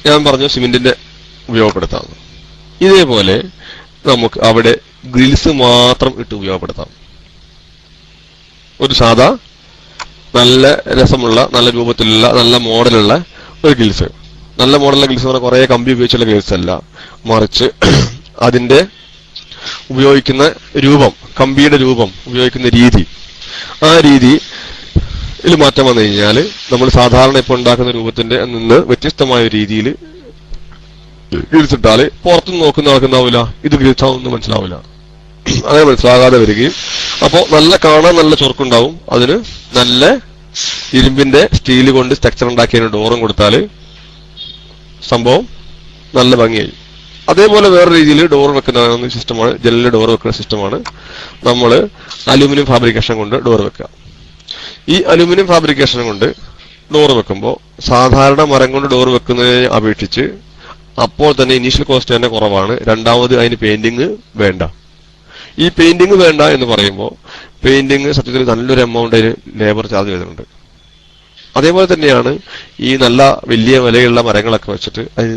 S1: ഞാൻ പറഞ്ഞു സിമെന്റിന്റെ ഉപയോഗപ്പെടുത്താം. ഇതേപോലെ നമുക്ക് അവിടെ ഗ്രിൽസ് മാത്രം ഇട്ട് ഉപയോഗപ്പെടുത്താം. ഒരു സാധാ നല്ല രസമുള്ള നല്ല രൂപത്തിലുള്ള നല്ല മോഡലുള്ള ഒരു ഗ്രിൽസ്. നല്ല മോഡലുള്ള ഗ്രിൽസ് പറഞ്ഞാൽ കുറെ കമ്പി ഉപയോഗിച്ചുള്ള ഗ്രിൽസ് അല്ല, മറിച്ച് അതിന്റെ ഉപയോഗിക്കുന്ന രൂപം, കമ്പിയുടെ രൂപം, ഉപയോഗിക്കുന്ന രീതി, ആ രീതിയിൽ മാറ്റം വന്നു കഴിഞ്ഞാൽ നമ്മൾ സാധാരണ ഇപ്പോൾ ഉണ്ടാക്കുന്ന രൂപത്തിന്റെ നിന്ന് വ്യത്യസ്തമായ രീതിയിൽ ഗ്രിൽസ് ഇട്ടാല് പുറത്തുനിന്ന് നോക്കുന്ന ആൾക്കുണ്ടാവില്ല ഇത് ഗ്രിൽസാവൊന്നും മനസ്സിലാവില്ല. അങ്ങനെ മനസ്സിലാകാതെ വരികയും അപ്പോൾ നല്ല കാണാൻ നല്ല ചൊറുക്കുണ്ടാവും. അതിന് നല്ല ഇരുമ്പിന്റെ സ്റ്റീല് കൊണ്ട് സ്ട്രക്ചർ ഉണ്ടാക്കിയതിന് ഡോറും കൊടുത്താല് സംഭവം നല്ല ഭംഗിയായി. അതേപോലെ വേറെ രീതിയിൽ ഡോർ വെക്കുന്ന സിസ്റ്റമാണ്, ജനലിൽ ഡോർ വെക്കുന്ന സിസ്റ്റമാണ് നമ്മൾ അലൂമിനിയം ഫാബ്രിക്കേഷൻ കൊണ്ട് ഡോർ വെക്കുക. ഈ അലൂമിനിയം ഫാബ്രിക്കേഷൻ കൊണ്ട് ഡോർ വെക്കുമ്പോൾ സാധാരണ മരം കൊണ്ട് ഡോർ വെക്കുന്നതിനെ അപേക്ഷിച്ച് അപ്പോൾ തന്നെ ഇനീഷ്യൽ കോസ്റ്റ് തന്നെ കുറവാണ്. രണ്ടാമത് അതിന് പെയിന്റിങ് വേണ്ട. ഈ പെയിന്റിങ് വേണ്ട എന്ന് പറയുമ്പോൾ പെയിന്റിങ് സത്യത്തിൽ നല്ലൊരു എമൗണ്ട് അതിന് ലേബർ ചാർജ് വരുന്നുണ്ട്. അതേപോലെ തന്നെയാണ് ഈ നല്ല വലിയ വിലയുള്ള മരങ്ങളൊക്കെ വെച്ചിട്ട് അത്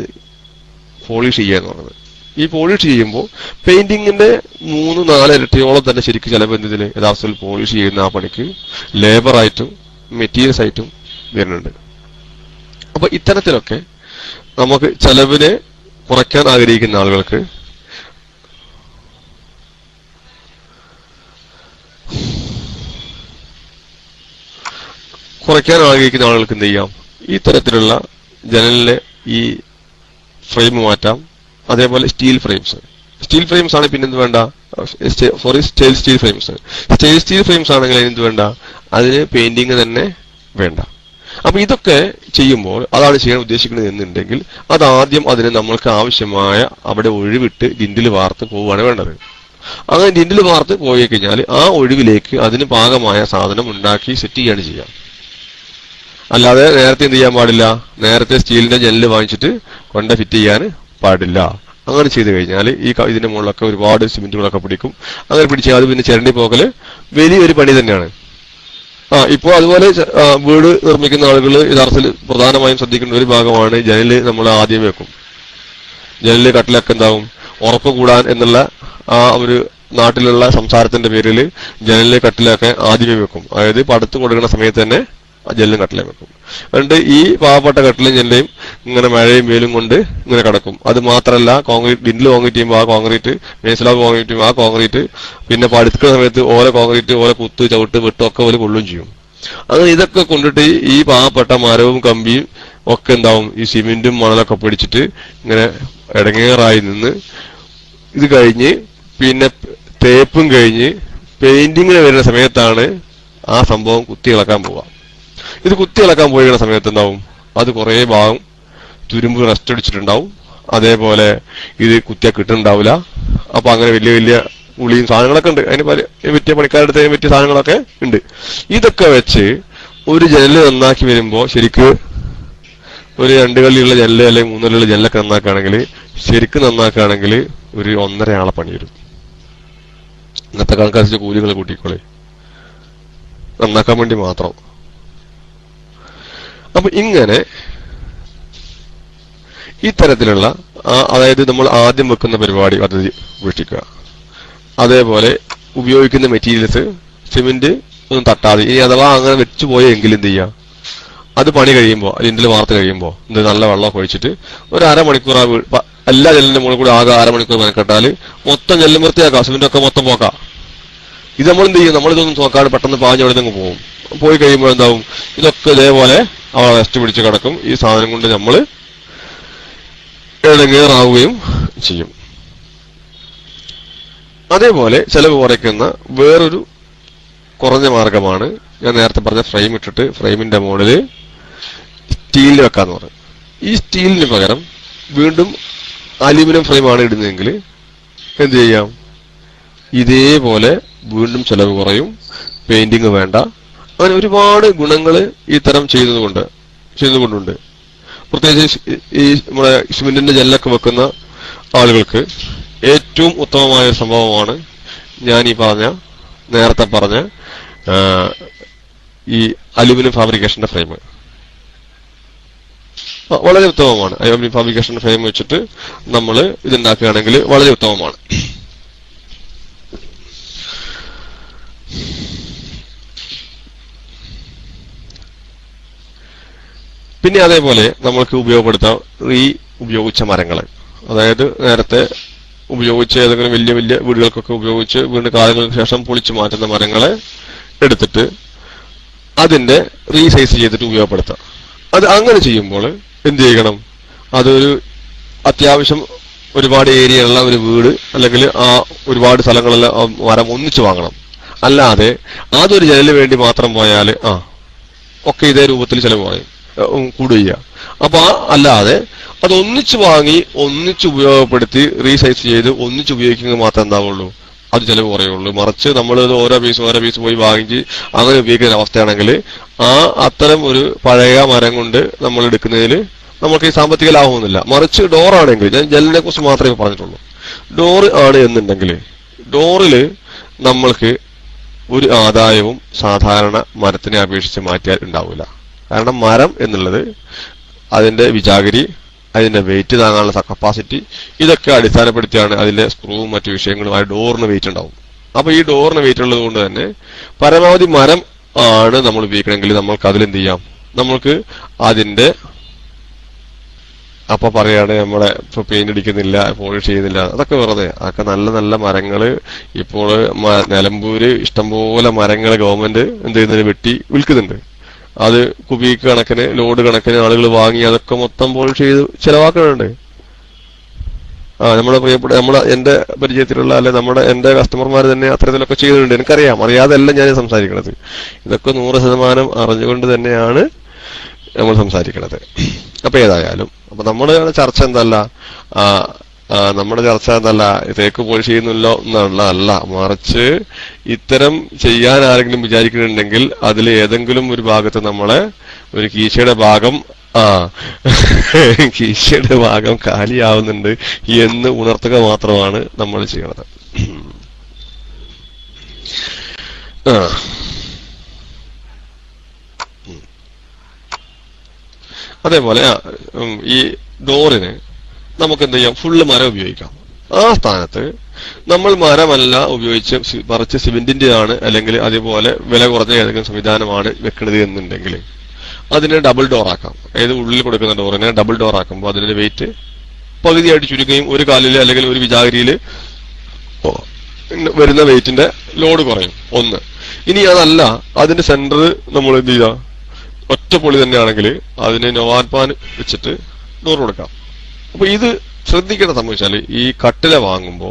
S1: പോളിഷ് ചെയ്യുക എന്ന് പറയുന്നത്. ഈ പോളിഷ് ചെയ്യുമ്പോൾ പെയിന്റിങ്ങിന്റെ 3-4 ഇരട്ടിയോളം തന്നെ ശരിക്കും ചിലവ് എന്നതിൽ യഥാർത്ഥത്തിൽ പോളിഷ് ചെയ്യുന്ന ആ പണിക്ക് ലേബറായിട്ടും മെറ്റീരിയൽസ് ആയിട്ടും വരുന്നുണ്ട്. അപ്പൊ ഇത്തരത്തിലൊക്കെ നമുക്ക് ചെലവിനെ കുറയ്ക്കാൻ ആഗ്രഹിക്കുന്ന ആളുകൾക്ക് എന്ത് ചെയ്യാം, ഈ തരത്തിലുള്ള ജനലിലെ ഈ ഫ്രെയിം മാറ്റാം. അതേപോലെ സ്റ്റീൽ ഫ്രെയിംസ് ആണ് പിന്നെ എന്ത് വേണ്ട, സ്റ്റീൽ ഫ്രെയിംസ് ആണെങ്കിൽ എന്ത് വേണ്ട, അതിന് പെയിന്റിങ് തന്നെ വേണ്ട. അപ്പൊ ഇതൊക്കെ ചെയ്യുമ്പോൾ അതാണ് ചെയ്യാൻ ഉദ്ദേശിക്കുന്നത് എന്നുണ്ടെങ്കിൽ അതാദ്യം അതിന് നമ്മൾക്ക് ആവശ്യമായ അവിടെ ഒഴിവിട്ട് ഡിൻഡിൽ വാർത്ത് പോവുകയാണ് വേണ്ടത്. അങ്ങനെ ഡിൻഡിൽ വാർത്ത് പോയി കഴിഞ്ഞാൽ ആ ഒഴിവിലേക്ക് അതിന് പാകമായ സാധനം ഉണ്ടാക്കി സെറ്റ് ചെയ്യാണ് ചെയ്യാം. അല്ലാതെ നേരത്തെ എന്ത് ചെയ്യാൻ പാടില്ല, നേരത്തെ സ്റ്റീലിന്റെ ജനല് വാങ്ങിച്ചിട്ട് കൊണ്ട് ഫിറ്റ് ചെയ്യാൻ പാടില്ല. അങ്ങനെ ചെയ്ത് കഴിഞ്ഞാൽ ഇതിന്റെ മുകളിലൊക്കെ ഒരുപാട് സിമെന്റുകളൊക്കെ പിടിക്കും. അങ്ങനെ പിടിച്ചാൽ അത് പിന്നെ ചിരണ്ടി പോകല് വലിയൊരു പണി തന്നെയാണ്. ഇപ്പോൾ അതുപോലെ വീട് നിർമ്മിക്കുന്ന ആളുകൾ യഥാർത്ഥത്തിൽ പ്രധാനമായും ശ്രദ്ധിക്കേണ്ട ഒരു ഭാഗമാണ് ജനല് നമ്മൾ ആദ്യം വെക്കും. ജനല് കട്ടിലൊക്കെ എന്താവും, ഉറപ്പ് കൂടാൻ എന്നുള്ള ആ ഒരു നാട്ടിലുള്ള സംസാരത്തിന്റെ പേരിൽ ജനല് കട്ടിലൊക്കെ ആദ്യമേ വെക്കും. അതായത് പടുത്ത് കൊടുക്കുന്ന സമയത്ത് തന്നെ ജനലും കട്ടിലും വെക്കും. അതുകൊണ്ട് ഈ പാവപ്പെട്ട കട്ടിലും ജനലയും ഇങ്ങനെ മഴയും വെയിലും കൊണ്ട് ഇങ്ങനെ കിടക്കും. അത് മാത്രമല്ല കോൺക്രീറ്റ് ഡിൻഡിൽ കോൺക്രീറ്റ് ചെയ്യുമ്പോൾ ആ കോൺക്രീറ്റ്, മേസ്ലാബ് കോൺക്രീറ്റ് ചെയ്യുമ്പോൾ ആ കോൺക്രീറ്റ്, പിന്നെ പടുക്കുന്ന സമയത്ത് കോൺക്രീറ്റ് കുത്ത് ചവിട്ട് വെട്ടൊക്കെ പോലെ കൊള്ളുകയും ചെയ്യും. അങ്ങനെ ഇതൊക്കെ കൊണ്ടിട്ട് ഈ പാവപ്പെട്ട മരവും കമ്പിയും ഒക്കെ എന്താവും, ഈ സിമെന്റും മണലൊക്കെ പിടിച്ചിട്ട് ഇങ്ങനെ ഇടങ്ങേറായി നിന്ന് ഇത് കഴിഞ്ഞ് പിന്നെ തേപ്പും കഴിഞ്ഞ് പെയിന്റിങ്ങിന് വരുന്ന സമയത്താണ് ആ സംഭവം കുത്തി ഇളക്കാൻ പോവുക. ഇത് കുത്തി ഇളക്കാൻ പോയിരുന്ന സമയത്ത് എന്താവും, അത് കുറെ ഭാഗം തുരുമ്പ് റസ്റ്റ് അടിച്ചിട്ടുണ്ടാവും. അതേപോലെ ഇത് കുത്തിയാ കിട്ടുന്നുണ്ടാവില്ല. അപ്പൊ അങ്ങനെ വലിയ വലിയ ഉളിയും സാധനങ്ങളൊക്കെ ഉണ്ട്. അതിന് പറ്റിയ പണിക്കാരുടെ പറ്റിയ സാധനങ്ങളൊക്കെ ഉണ്ട്. ഇതൊക്കെ വെച്ച് ഒരു ജനല് നന്നാക്കി വരുമ്പോ ശരിക്ക് ഒരു 2 കള്ളിയുള്ള ജനല് അല്ലെങ്കിൽ 3 കള്ളിയുള്ള ജനലൊക്കെ ശരിക്കും നന്നാക്കുകയാണെങ്കിൽ ഒരു 1.5 ആളെ പണി വരും. ഇന്നത്തെ കണക്കനുസരിച്ച് കൂലികൾ കൂട്ടിക്കോളെ നന്നാക്കാൻ വേണ്ടി മാത്രം. അപ്പൊ ഇങ്ങനെ ഈ തരത്തിലുള്ള അതായത് നമ്മൾ ആദ്യം വെക്കുന്ന പരിപാടി പദ്ധതി ഉപേക്ഷിക്കുക. അതേപോലെ ഉപയോഗിക്കുന്ന മെറ്റീരിയൽസ് സിമെന്റ് ഒന്നും തട്ടാതെ, ഇനി അഥവാ അങ്ങനെ വെച്ചു പോയെങ്കിൽ എന്ത് ചെയ്യാം, അത് പണി കഴിയുമ്പോൾ ലിൻഡിൽ വാർത്ത് കഴിയുമ്പോൾ നല്ല വെള്ളമൊക്കെ ഒഴിച്ചിട്ട് ഒരു അരമണിക്കൂർ എല്ലാ ജനലിന്റെ മുകളിൽ കൂടി ആകെ അരമണിക്കൂർ മെനക്കെട്ടാല് മൊത്തം ജനലും വൃത്തിയാക്കാം, സിമെന്റൊക്കെ മൊത്തം പോക്കാം. ഇത് നമ്മൾ എന്ത് ചെയ്യും, നമ്മളിതൊന്നും നോക്കാതെ പെട്ടെന്ന് പാഞ്ഞവിടെ നിന്ന് പോകും. പോയി കഴിയുമ്പോൾ എന്താവും, ഇതൊക്കെ ഇതേപോലെ അവളെ റെസ്റ്റ് പിടിച്ച് കിടക്കും. ഈ സാധനം കൊണ്ട് നമ്മൾ ഇടങ്ങേറാവുകയും ചെയ്യും. അതേപോലെ ചെലവ് കുറയ്ക്കുന്ന വേറൊരു കുറഞ്ഞ മാർഗമാണ് ഞാൻ നേരത്തെ പറഞ്ഞ ഫ്രെയിം ഇട്ടിട്ട് ഫ്രെയിമിന്റെ മുകളിൽ സ്റ്റീലിൽ വെക്കാന്ന് പറയും. ഈ സ്റ്റീലിന് പകരം വീണ്ടും അലൂമിനിയം ഫ്രെയിമാണ് ഇടുന്നതെങ്കിൽ എന്ത് ചെയ്യാം, ഇതേപോലെ വീണ്ടും ചെലവ് കുറയും, പെയിന്റിങ് വേണ്ട. അങ്ങനെ ഒരുപാട് ഗുണങ്ങൾ ഈ തരം ചെയ്തുകൊണ്ടുണ്ട്. പ്രത്യേകിച്ച് ഈ നമ്മുടെ സിമെന്റിന്റെ ജനലൊക്കെ വെക്കുന്ന ആളുകൾക്ക് ഏറ്റവും ഉത്തമമായ ഒരു സംഭവമാണ് ഞാൻ ഈ നേരത്തെ പറഞ്ഞ ഈ അലൂമിനിയം ഫാബ്രിക്കേഷന്റെ ഫ്രെയിം. വളരെ ഉത്തമമാണ്. അലൂമിനിയം ഫാബ്രിക്കേഷന്റെ ഫ്രെയിം വെച്ചിട്ട് നമ്മൾ ഇതുണ്ടാക്കുകയാണെങ്കിൽ വളരെ ഉത്തമമാണ്. പിന്നെ അതേപോലെ നമ്മൾക്ക് ഉപയോഗപ്പെടുത്താം ഉപയോഗിച്ച മരങ്ങൾ. അതായത് നേരത്തെ ഉപയോഗിച്ച ഏതെങ്കിലും വലിയ വലിയ വീടുകൾക്കൊക്കെ ഉപയോഗിച്ച് വീണ്ടും കാലങ്ങൾക്ക് ശേഷം പൊളിച്ചു മാറ്റുന്ന മരങ്ങളെ എടുത്തിട്ട് അതിന്റെ റീസൈസ് ചെയ്തിട്ട് ഉപയോഗപ്പെടുത്താം. അത് അങ്ങനെ ചെയ്യുമ്പോൾ എന്ത് ചെയ്യണം, അതൊരു അത്യാവശ്യം ഒരുപാട് ഏരിയ ഉള്ള ഒരു വീട് അല്ലെങ്കിൽ ആ ഒരുപാട് സ്ഥലങ്ങളെല്ലാം മരം ഒന്നിച്ചു വാങ്ങണം. അല്ലാതെ അതൊരു ജനലിന് വേണ്ടി മാത്രം പോയാൽ ഒക്കെ ഇതേ രൂപത്തിൽ ചെലവ് കൂടുക. അപ്പൊ അല്ലാതെ അത് ഒന്നിച്ച് വാങ്ങി ഒന്നിച്ച് ഉപയോഗപ്പെടുത്തി റീസൈസ് ചെയ്ത് ഒന്നിച്ച് ഉപയോഗിക്കുന്നത് മാത്രമേ എന്താവുള്ളൂ, അത് ചിലവ് കുറയുള്ളൂ. മറിച്ച് നമ്മൾ ഓരോ പീസ് പോയി വാങ്ങിച്ച് അങ്ങനെ ഉപയോഗിക്കുന്ന അവസ്ഥയാണെങ്കിൽ അത്തരം ഒരു പഴയ മരം കൊണ്ട് നമ്മൾ എടുക്കുന്നതിൽ നമുക്ക് ഈ സാമ്പത്തിക ലാഭമൊന്നുമില്ല. മറിച്ച് ഡോറാണെങ്കിൽ, ഞാൻ ജനലിനെ കുറിച്ച് മാത്രമേ പറഞ്ഞിട്ടുള്ളൂ, ഡോറ് ആണ് എന്നുണ്ടെങ്കിൽ ഡോറില് നമ്മൾക്ക് ഒരു ആദായവും സാധാരണ മരത്തിനെ അപേക്ഷിച്ച് മാറ്റിയാൽ ഉണ്ടാവില്ല. കാരണം മരം എന്നുള്ളത് അതിന്റെ വിജാഗിരി, അതിന്റെ വെയിറ്റ് താങ്ങാനുള്ള കപ്പാസിറ്റി, ഇതൊക്കെ അടിസ്ഥാനപ്പെടുത്തിയാണ് അതിന്റെ സ്ക്രൂവും മറ്റു വിഷയങ്ങളും ആ ഡോറിന് വെയിറ്റ് ഉണ്ടാവും. അപ്പൊ ഈ ഡോറിന് വെയിറ്റ് ഉള്ളത് കൊണ്ട് തന്നെ പരമാവധി മരം ആണ് നമ്മൾ ഉപയോഗിക്കണമെങ്കിൽ നമ്മൾക്ക് അതിലെന്ത് ചെയ്യാം, നമ്മൾക്ക് അതിന്റെ അപ്പൊ പറയാണ് നമ്മളെ ഇപ്പൊ പെയിന്റ് അടിക്കുന്നില്ല, പോളിഷ് ചെയ്യുന്നില്ല, അതൊക്കെ വെറുതെ. അതൊക്കെ നല്ല നല്ല മരങ്ങള് ഇപ്പോൾ നിലമ്പൂര് ഇഷ്ടംപോലെ മരങ്ങള് ഗവൺമെന്റ് എന്ത് ചെയ്യുന്നതിന് വെട്ടി വിൽക്കുന്നുണ്ട്. അത് കുബീക്ക് കണക്കിന് ലോഡ് കണക്കിന് ആളുകൾ വാങ്ങി അതൊക്കെ മൊത്തം പോളിഷ് ചെയ്ത് ചെലവാക്കുന്നുണ്ട്. നമ്മുടെ പ്രിയപ്പെട്ട എന്റെ പരിചയത്തിലുള്ള അല്ലെ എന്റെ കസ്റ്റമർമാർ തന്നെ അത്തരത്തിലൊക്കെ ചെയ്യുന്നുണ്ട്. എനിക്കറിയാം, അറിയാതെല്ല ഞാൻ സംസാരിക്കുന്നത്. ഇതൊക്കെ 100% അറിഞ്ഞുകൊണ്ട് തന്നെയാണ് നമ്മൾ സംസാരിക്കുന്നത്. അപ്പൊ ഏതായാലും അപ്പൊ നമ്മുടെ ചർച്ച എന്തല്ല, നമ്മുടെ ചർച്ച എന്തല്ല തേക്ക് പോളിഷ് ചെയ്യുന്നില്ലോ എന്നുള്ളതല്ല, മറിച്ച് ഇത്തരം ചെയ്യാൻ ആരെങ്കിലും വിചാരിക്കുന്നുണ്ടെങ്കിൽ അതിൽ ഏതെങ്കിലും ഒരു ഭാഗത്ത് നമ്മളെ ഒരു കീശയുടെ ഭാഗം കാലിയാവുന്നുണ്ട് എന്ന് ഉണർത്തുക മാത്രമാണ് നമ്മൾ ചെയ്യണത്. അതേപോലെ ഈ ഡോറിന് നമുക്ക് എന്ത് ചെയ്യാം, ഫുള്ള് മരം ഉപയോഗിക്കാം. ആ സ്ഥാനത്ത് നമ്മൾ മരമല്ല ഉപയോഗിച്ച് മറിച്ച് സിമെന്റിന്റെ ആണ് അല്ലെങ്കിൽ അതേപോലെ വില കുറഞ്ഞ ഏതെങ്കിലും സംവിധാനമാണ് വെക്കുന്നത് എന്നുണ്ടെങ്കിൽ അതിനെ ഡബിൾ ഡോർ ആക്കാം. ഏത് ഉള്ളിൽ കൊടുക്കുന്ന ഡോറിനെ ഡബിൾ ഡോർ ആക്കുമ്പോൾ അതിന്റെ വെയിറ്റ് പകുതിയായിട്ട് ചുരുക്കുകയും ഒരു കാലിൽ അല്ലെങ്കിൽ ഒരു വിജാഗിരിയിൽ വരുന്ന വെയിറ്റിന്റെ ലോഡ് കുറയും. ഒന്ന്. ഇനി അതല്ല, അതിന്റെ സെന്റർ നമ്മൾ എന്ത് ചെയ്യുക, ഒറ്റപ്പൊളി തന്നെയാണെങ്കിൽ അതിന് നൊവാൻപാൻ വെച്ചിട്ട് ഡോർ കൊടുക്കാം. അപ്പൊ ഇത് ശ്രദ്ധിക്കേണ്ട സംഭവിച്ചാല് ഈ കട്ടില വാങ്ങുമ്പോ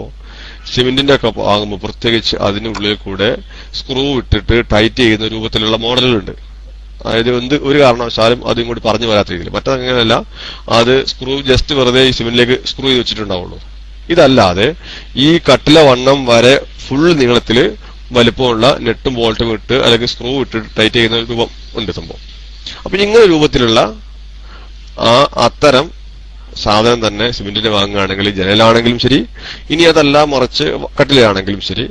S1: സിമെന്റിന്റെ ഒക്കെ വാങ്ങുമ്പോൾ പ്രത്യേകിച്ച് അതിനുള്ളിൽ കൂടെ സ്ക്രൂ ഇട്ടിട്ട് ടൈറ്റ് ചെയ്യുന്ന രൂപത്തിലുള്ള മോഡലുകളുണ്ട്. അതായത് ഒരു കാരണവശാലും അതും കൂടി പറഞ്ഞു വരാത്ത രീതിയിൽ. മറ്റങ്ങനെയല്ല, അത് സ്ക്രൂ ജസ്റ്റ് വെറുതെ ഈ സിമെന്റിലേക്ക് സ്ക്രൂ ചെയ്ത് വെച്ചിട്ടുണ്ടാവുള്ളൂ. ഇതല്ലാതെ ഈ കട്ടില വണ്ണം വരെ ഫുൾ നീളത്തില് വലുപ്പമുള്ള നെട്ടും ബോൾട്ടും ഇട്ട് അല്ലെങ്കിൽ സ്ക്രൂ ഇട്ടിട്ട് ടൈറ്റ് ചെയ്യുന്ന രൂപം ഉണ്ട് സംഭവം. അപ്പൊ ഇങ്ങനെ രൂപത്തിലുള്ള അത്തരം സാധനം തന്നെ സിമെന്റിന്റെ വാങ്ങുകയാണെങ്കിൽ, ജനലാണെങ്കിലും ശരി, ഇനി അതല്ല മറിച്ച് കട്ടിലാണെങ്കിലും ശരി,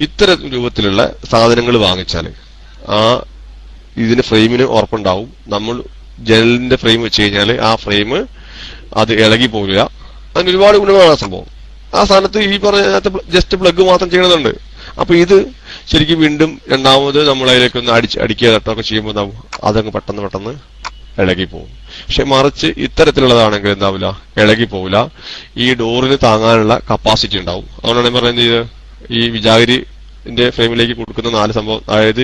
S1: ഇത്തരം രൂപത്തിലുള്ള സാധനങ്ങൾ വാങ്ങിച്ചാൽ ഇതിന് ഫ്രെയിമിന് ഉറപ്പുണ്ടാവും. നമ്മൾ ജനലിന്റെ ഫ്രെയിം വെച്ച് കഴിഞ്ഞാൽ ആ ഫ്രെയിം അത് ഇളകി പോരില്ല. അതിന് ഒരുപാട് ഗുണങ്ങളാണ് ആ സംഭവം. ആ സ്ഥാനത്ത് ഈ പറഞ്ഞ ജസ്റ്റ് പ്ലഗ് മാത്രം ചെയ്യണമെന്നുണ്ട്. അപ്പൊ ഇത് ശരിക്കും വീണ്ടും രണ്ടാമത് നമ്മൾ അതിലേക്കൊന്ന് അടിക്കുക തട്ടൊക്കെ ചെയ്യുമ്പോൾ അതങ്ങ് പെട്ടെന്ന് ഇളകി പോകും. പക്ഷെ മറിച്ച് ഇത്തരത്തിലുള്ളതാണെങ്കിൽ എന്താവില്ല, ഇളകി പോവില്ല. ഈ ഡോറിന് താങ്ങാനുള്ള കപ്പാസിറ്റി ഉണ്ടാവും. അതുകൊണ്ടാണ് പറയുന്നത് ഇത് ഈ വിജാഗിരിന്റെ ഫ്രെയിമിലേക്ക് കൊടുക്കുന്ന 4 സംഭവം. അതായത്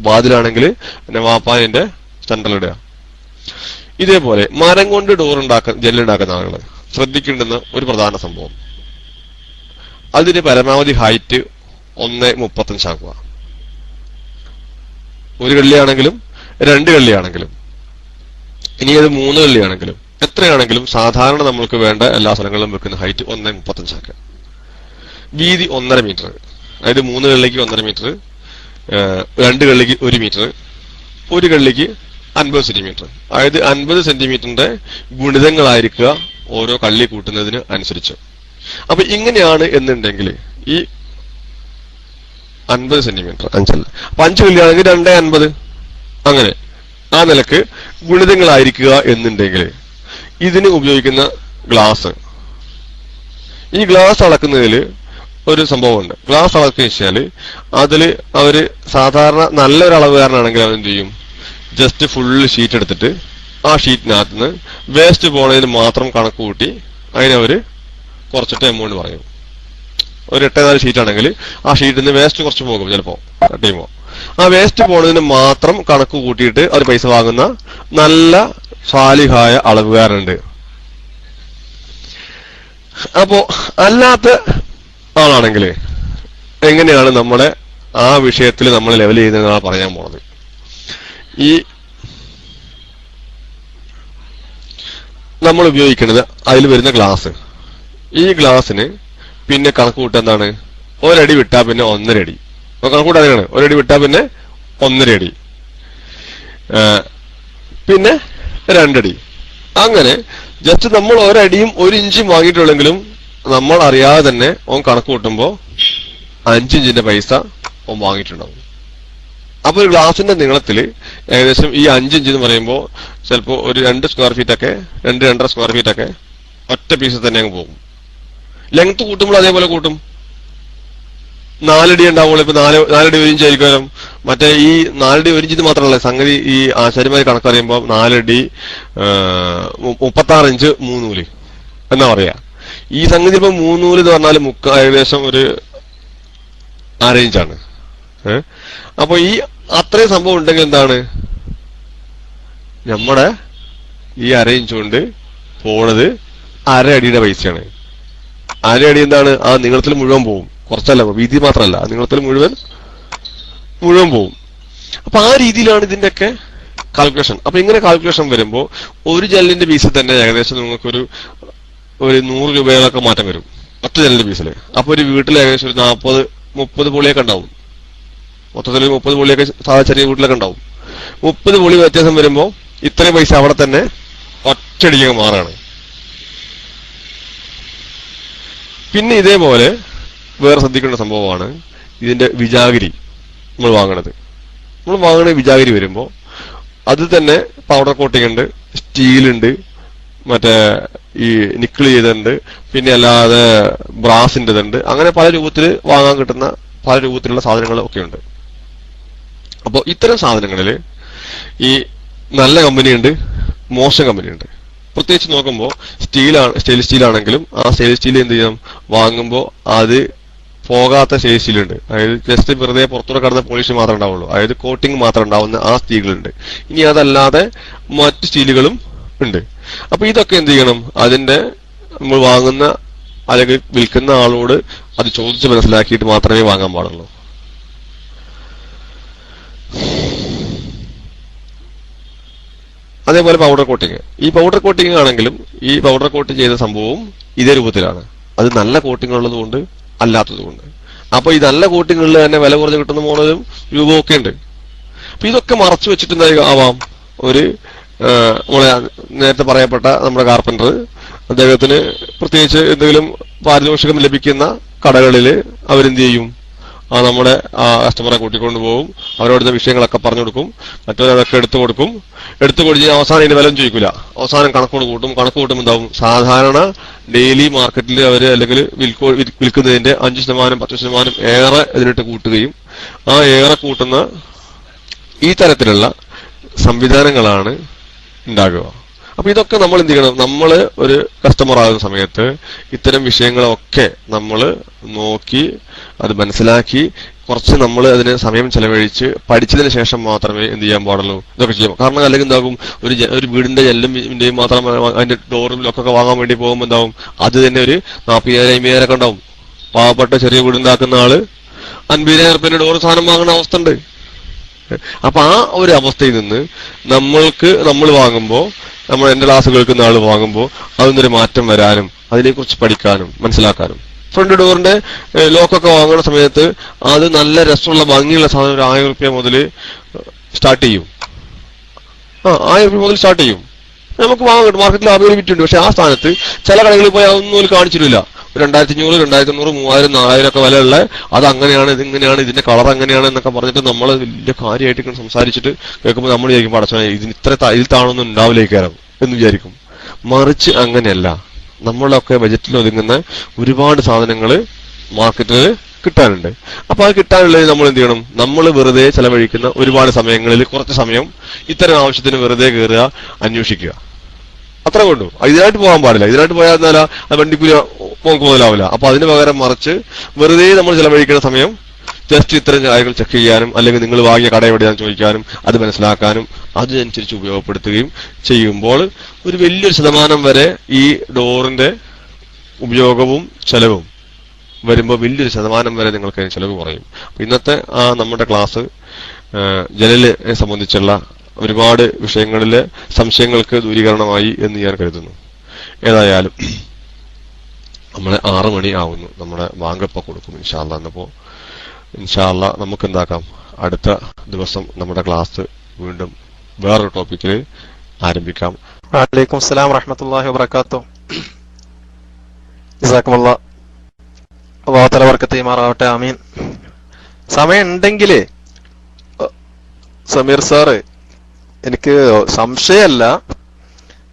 S1: വാതിലാണെങ്കിൽ വാപ്പാനിന്റെ സെന്ററിലിടുക. ഇതേപോലെ മരം കൊണ്ട് ജനലുണ്ടാക്കുന്ന ആളുകൾ ശ്രദ്ധിക്കേണ്ടുന്ന ഒരു പ്രധാന സംഭവം, അതിന് പരമാവധി ഹൈറ്റ് 1.35 ആക്കുക. ഒരു കള്ളിയാണെങ്കിലും 2 കള്ളിയാണെങ്കിലും ഇനി അത് 3 കള്ളിയാണെങ്കിലും എത്രയാണെങ്കിലും സാധാരണ നമ്മൾക്ക് വേണ്ട എല്ലാ സ്ഥലങ്ങളിലും വെക്കുന്ന ഹൈറ്റ് 1.35 ആക്കുക. വീതി 1.5 മീറ്റർ. അതായത് 3 കള്ളിക്ക് 1.5 മീറ്റർ, 2 കള്ളിക്ക് 1 മീറ്റർ, ഒരു കള്ളിക്ക് 50 സെന്റിമീറ്റർ. അതായത് 50 സെന്റിമീറ്ററിന്റെ ഗുണിതങ്ങളായിരിക്കുക ഓരോ കള്ളി കൂട്ടുന്നതിന് അനുസരിച്ച്. അപ്പൊ ഇങ്ങനെയാണ് എന്നുണ്ടെങ്കിൽ ഈ 50 സെന്റിമീറ്റർ 5 കള്ളിയാണെങ്കിൽ 2.50 അങ്ങനെ ആ നിലക്ക് ഗുണിതങ്ങളായിരിക്കുക എന്നുണ്ടെങ്കിൽ ഇതിന് ഉപയോഗിക്കുന്ന ഗ്ലാസ്, ഈ ഗ്ലാസ് അളക്കുന്നതിൽ ഒരു സംഭവമുണ്ട്. ഗ്ലാസ് അളക്കുക വെച്ചാൽ അതില് അവര് സാധാരണ നല്ലൊരു അളവുകാരനാണെങ്കിൽ അവരെന്ത് ചെയ്യും, ജസ്റ്റ് ഫുള്ള് ഷീറ്റ് എടുത്തിട്ട് ആ ഷീറ്റിനകത്ത് നിന്ന് വേസ്റ്റ് പോണതിന് മാത്രം കണക്ക് കൂട്ടി അതിനവര് കുറച്ചിട്ട് എമൗണ്ട് പറയും. ഒരു 8-4 ഷീറ്റ് ആണെങ്കിൽ ആ ഷീറ്റിൽ നിന്ന് വേസ്റ്റ് കുറച്ച് പോകും, ചിലപ്പോ ടൈമോ. ആ വേസ്റ്റ് പോണതിന് മാത്രം കണക്ക് കൂട്ടിയിട്ട് അവർ പൈസ വാങ്ങുന്ന നല്ല സാലിഹായ അളവുകാരുണ്ട്. അപ്പോ അല്ലാത്ത ആളാണെങ്കിൽ എങ്ങനെയാണ് നമ്മളെ ആ വിഷയത്തിൽ നമ്മൾ ലെവൽ ചെയ്യുന്നതെന്നാണ് പറയാൻ പോണത്. ഈ നമ്മൾ ഉപയോഗിക്കുന്നത് അതിൽ വരുന്ന ഗ്ലാസ്. ഈ ഗ്ലാസ്സിന് പിന്നെ കണക്ക് കൂട്ട എന്താണ്? ഒരടി വിട്ടാ പിന്നെ 1.5 അടി. കണക്ക് കൂട്ട അങ്ങനെയാണ്. ഒരടി വിട്ടാ പിന്നെ 1.5 അടി, പിന്നെ 2 അടി. അങ്ങനെ ജസ്റ്റ് നമ്മൾ ഒരടിയും 1 ഇഞ്ചും വാങ്ങിയിട്ടുള്ളെങ്കിലും നമ്മൾ അറിയാതെ തന്നെ ഓൻ കണക്ക് കൂട്ടുമ്പോ 5 ഇഞ്ചിന്റെ പൈസ ഓൻ വാങ്ങിയിട്ടുണ്ടാവും. അപ്പൊ ഒരു ഗ്ലാസിന്റെ നീളത്തില് ഏകദേശം ഈ 5 ഇഞ്ച് എന്ന് പറയുമ്പോൾ ചിലപ്പോ ഒരു 2 സ്ക്വയർ ഫീറ്റ് ഒക്കെ 2-2.5 സ്ക്വയർ ഫീറ്റ് ഒക്കെ ഒറ്റ പീസ് തന്നെ അങ്ങ് പോകും. ലെങ്ത് കൂട്ടുമ്പോൾ അതേപോലെ കൂട്ടും. 4 അടി ഉണ്ടാവുള്ളൂ. ഇപ്പൊ 4 അടി 1 ഇഞ്ച് ആയിരിക്കും. മറ്റേ ഈ 4 അടി 1 ഇഞ്ച് മാത്രമല്ല സംഗതി. ഈ ആശാരിമാര് കണക്കറിയുമ്പോൾ 4 അടി 36 ഇഞ്ച് 3 നൂല് എന്നാ പറയാ. ഈ സംഗതി ഇപ്പൊ 3 നൂല് എന്ന് പറഞ്ഞാൽ ഏകദേശം ഒരു 1/2 ഇഞ്ചാണ്. അപ്പൊ ഈ അത്രയും സംഭവം ഉണ്ടെങ്കിൽ എന്താണ്, നമ്മുടെ ഈ 1/2 ഇഞ്ച് കൊണ്ട് പോണത് 1/2 അടിയുടെ പൈസയാണ്. 1/2 അടി എന്താണ്, ആ നീളത്തിൽ മുഴുവൻ പോവും. കുറച്ചല്ല, വീതി മാത്രമല്ല, നീളത്തിൽ മുഴുവൻ പോവും. അപ്പൊ ആ രീതിയിലാണ് ഇതിന്റെയൊക്കെ കാൽക്കുലേഷൻ. അപ്പൊ ഇങ്ങനെ കാൽക്കുലേഷൻ വരുമ്പോ ഒരു ജനലിന്റെ പീസിൽ തന്നെ ഏകദേശം നിങ്ങൾക്കൊരു 100 രൂപകളൊക്കെ മാറ്റം വരും ഒറ്റ ജനലിന്റെ പീസിൽ. അപ്പൊ ഒരു വീട്ടിൽ ഏകദേശം ഒരു 40-30 പൊളിയൊക്കെ ഉണ്ടാവും. മൊത്തത്തിൽ 30 പൊളിയൊക്കെ സാധാ ചെറിയ വീട്ടിലൊക്കെ ഉണ്ടാവും. 30 പൊളി വ്യത്യാസം വരുമ്പോ ഇത്രയും പൈസ അവിടെ തന്നെ ഒറ്റയടിക്ക് മാറാണ്. പിന്നെ ഇതേപോലെ വേറെ ശ്രദ്ധിക്കേണ്ട സംഭവമാണ് ഇതിന്റെ വിജാഗിരി. നമ്മൾ വാങ്ങണ വിജാഗിരി വരുമ്പോ അത് തന്നെ പൗഡർ കോട്ടിംഗ് ഉണ്ട്, സ്റ്റീലുണ്ട്, മറ്റേ ഈ നിക്കിൾ ചെയ്തിട്ടുണ്ട്, പിന്നെ അല്ലാതെ ബ്രാസിൻ്റെതുണ്ട്. അങ്ങനെ പല രൂപത്തിൽ വാങ്ങാൻ കിട്ടുന്ന പല രൂപത്തിലുള്ള സാധനങ്ങളൊക്കെ ഉണ്ട്. അപ്പോൾ ഇത്തരം സാധനങ്ങളിൽ ഈ നല്ല കമ്പനിയുണ്ട്, മോശം കമ്പനിയുണ്ട്. പ്രത്യേകിച്ച് നോക്കുമ്പോൾ സ്റ്റെയിൻലെസ് സ്റ്റീൽ ആണെങ്കിലും ആ സ്റ്റെയിൻലെസ് സ്റ്റീൽ എന്ത് ചെയ്യണം, വാങ്ങുമ്പോൾ അത് പോകാത്ത സ്റ്റെയിൻലെസ് സ്റ്റീൽ ഉണ്ട്. അതായത് ജസ്റ്റ് വെറുതെ പുറത്തൂടെ കടന്ന പോളിഷ് മാത്രമേ ഉണ്ടാവുള്ളൂ, അതായത് കോട്ടിംഗ് മാത്രം ഉണ്ടാവുന്ന ആ സ്റ്റീലുകളുണ്ട്. ഇനി അതല്ലാതെ മറ്റ് സ്റ്റീലുകളും ഉണ്ട്. അപ്പൊ ഇതൊക്കെ എന്ത് ചെയ്യണം, അതിന്റെ നമ്മൾ വാങ്ങുന്ന അല്ലെങ്കിൽ വിൽക്കുന്ന ആളോട് അത് ചോദിച്ച് മനസ്സിലാക്കിയിട്ട് മാത്രമേ വാങ്ങാൻ പാടുള്ളൂ. അതേപോലെ പൗഡർ കോട്ടിങ്. ഈ പൗഡർ കോട്ടിങ് ആണെങ്കിലും ഈ പൗഡർ കോട്ടിങ് ചെയ്ത സംഭവവും ഇതേ രൂപത്തിലാണ്. അത് നല്ല കോട്ടിങ് ഉള്ളതുകൊണ്ട് അല്ലാത്തതുകൊണ്ട്. അപ്പൊ ഈ നല്ല കോട്ടിങ്ങുകളിൽ തന്നെ വില കുറഞ്ഞ് കിട്ടുന്ന മോഡലും രൂപമൊക്കെ ഉണ്ട്. അപ്പൊ ഇതൊക്കെ മറച്ചു വെച്ചിട്ട് എന്തായാലും ആവാം, ഒരു നമ്മളെ നേരത്തെ പറയപ്പെട്ട നമ്മുടെ കാർപ്പന്റർ അദ്ദേഹത്തിന് പ്രത്യേകിച്ച് എന്തെങ്കിലും പാരിതോഷികം ലഭിക്കുന്ന കടകളിൽ അവരെന്ത് ചെയ്യും, നമ്മുടെ കസ്റ്റമറെ കൂട്ടിക്കൊണ്ടു പോകും, അവരോടുന്ന വിഷയങ്ങളൊക്കെ പറഞ്ഞു കൊടുക്കും, മറ്റവരതൊക്കെ എടുത്തു കൊടുക്കും. അവസാനം ഇതിന്റെ വില ചോദിക്കില്ല, അവസാനം കണക്ക് കൂട്ടും എന്താവും, സാധാരണ ഡെയിലി മാർക്കറ്റിൽ അവര് അല്ലെങ്കിൽ വിൽക്കുന്നതിന്റെ 5%-10% ഏറെ ഇതിനിട്ട് കൂട്ടുകയും ആ ഏറെ കൂട്ടുന്ന ഈ തരത്തിലുള്ള സംവിധാനങ്ങളാണ് ഉണ്ടാകുക. അപ്പൊ ഇതൊക്കെ നമ്മൾ എന്ത് ചെയ്യണം, നമ്മൾ ഒരു കസ്റ്റമർ ആകുന്ന സമയത്ത് ഇത്തരം വിഷയങ്ങളൊക്കെ നമ്മൾ നോക്കി അത് മനസ്സിലാക്കി കുറച്ച് നമ്മൾ അതിന് സമയം ചെലവഴിച്ച് പഠിച്ചതിന് ശേഷം മാത്രമേ എന്ത് ചെയ്യാൻ പാടുള്ളൂ, ഇതൊക്കെ ചെയ്യാം. കാരണം അല്ലെങ്കിൽ എന്താകും, ഒരു വീടിന്റെ ജനലിന്റെയും മാത്രം അതിന്റെ ഡോറും ലൊക്കൊക്കെ വാങ്ങാൻ വേണ്ടി പോകുമ്പോൾ എന്താവും, അത് തന്നെ ഒരു 40,000-50,000 ഒക്കെ ഉണ്ടാവും. പാവപ്പെട്ട ചെറിയ വീടുണ്ടാക്കുന്ന ആള് 50,000 റുപ്യന്റെ ഡോറ് സാധനം വാങ്ങുന്ന അവസ്ഥ ഉണ്ട്. അപ്പൊ ആ ഒരു അവസ്ഥയിൽ നിന്ന് നമ്മൾ വാങ്ങുമ്പോ, എന്റെ ക്ലാസ് കേൾക്കുന്ന ആള് വാങ്ങുമ്പോൾ അതിനൊരു മാറ്റം വരാനും അതിനെക്കുറിച്ച് പഠിക്കാനും മനസ്സിലാക്കാനും. ഫ്രണ്ട് ഡോറിന്റെ ലോക്കൊക്കെ വാങ്ങുന്ന സമയത്ത് അത് നല്ല രസമുള്ള ഭംഗിയുള്ള സാധനം ഒരു 1000 റുപ്യ മുതൽ സ്റ്റാർട്ട് ചെയ്യും. 1000 റുപ്യ മുതൽ സ്റ്റാർട്ട് ചെയ്യും. നമുക്ക് വാങ്ങാൻ കിട്ടും, മാർക്കറ്റിൽ അവൈലബിലിറ്റി ഉണ്ട്. പക്ഷെ ആ സ്ഥാനത്ത് ചില കടകളിൽ പോയി അതൊന്നും കാണിച്ചിട്ടില്ല. 2500, 2300, 3000, 4000 ഒക്കെ വിലയുള്ള അത് അങ്ങനെയാണ്, ഇതിങ്ങനെയാണ്, ഇതിന്റെ കളർ അങ്ങനെയാണ് എന്നൊക്കെ പറഞ്ഞിട്ട് നമ്മൾ വലിയ കാര്യമായിട്ട് സംസാരിച്ചിട്ട് കേൾക്കുമ്പോൾ നമ്മൾ വിചാരിക്കും, പടച്ചോനെ ഇതിൽ താണൊന്നും ഉണ്ടാവില്ലേക്കാരം എന്ന് വിചാരിക്കും. മറിച്ച് അങ്ങനെയല്ല, നമ്മളൊക്കെ ബജറ്റിൽ ഒതുങ്ങുന്ന ഒരുപാട് സാധനങ്ങൾ മാർക്കറ്റിൽ കിട്ടാനുണ്ട്. അപ്പൊ അത് കിട്ടാനുള്ളത് നമ്മൾ എന്ത് ചെയ്യണം, നമ്മൾ വെറുതെ ചെലവഴിക്കുന്ന ഒരുപാട് സമയങ്ങളിൽ കുറച്ച് സമയം ഇത്തരം ആവശ്യത്തിന് വെറുതെ കയറുക, അന്വേഷിക്കുക, അത്ര കൊണ്ടു. ഇതിനായിട്ട് പോകാൻ പാടില്ല. ഇതിനായിട്ട് പോയാൽ വണ്ടിക്കൂലി നമുക്ക് മുതലാവില്ല. അപ്പൊ അതിന് പകരം മറിച്ച് വെറുതെ നമ്മൾ ചെലവഴിക്കുന്ന സമയം ജസ്റ്റ് ഇത്തരം കാര്യങ്ങൾ ചെക്ക് ചെയ്യാനും അല്ലെങ്കിൽ നിങ്ങൾ വാങ്ങിയ കട എവിടെയാണെന്ന് ചോദിക്കാനും അത് മനസ്സിലാക്കാനും അതിനനുസരിച്ച് ഉപയോഗപ്പെടുത്തുകയും ചെയ്യുമ്പോൾ ഒരു വലിയൊരു ശതമാനം വരെ ഈ ഡോറിന്റെ ഉപയോഗവും ചെലവും വരുമ്പോൾ വലിയൊരു ശതമാനം വരെ നിങ്ങൾക്ക് ചെലവ് കുറയും. ഇന്നത്തെ നമ്മുടെ ക്ലാസ് ജനലിനെ സംബന്ധിച്ചുള്ള ഒരുപാട് വിഷയങ്ങളിലെ സംശയങ്ങൾക്ക് ദൂരീകരണമായി എന്ന് ഞാൻ കരുതുന്നു. ഏതായാലും നമ്മളെ 6 മണി ആവുന്നു. നമ്മുടെ ബാങ്ക് കൊടുക്കും ഇൻഷാ അല്ലാഹ്. എന്നപ്പോ ഇൻഷാ അല്ലാഹ് നമുക്ക് എന്താക്കാം, അടുത്ത ദിവസം നമ്മുടെ ക്ലാസ് വീണ്ടും വേറൊരു ടോപ്പിക്കിൽ ആരംഭിക്കാം.
S2: വഅലൈക്കും അസ്സലാം വറഹ്മത്തുള്ളാഹി വബറകാതുഹു. ജസാക്കുമുല്ലാഹ്. അല്ലാഹു തആല ബർക്കത്ത് ചെയ്യുമാറാവട്ടെ. ആമീൻ. സമയം ഉണ്ടെങ്കിൽ സമീർ സാറ്, എനിക്ക് സംശയമല്ല,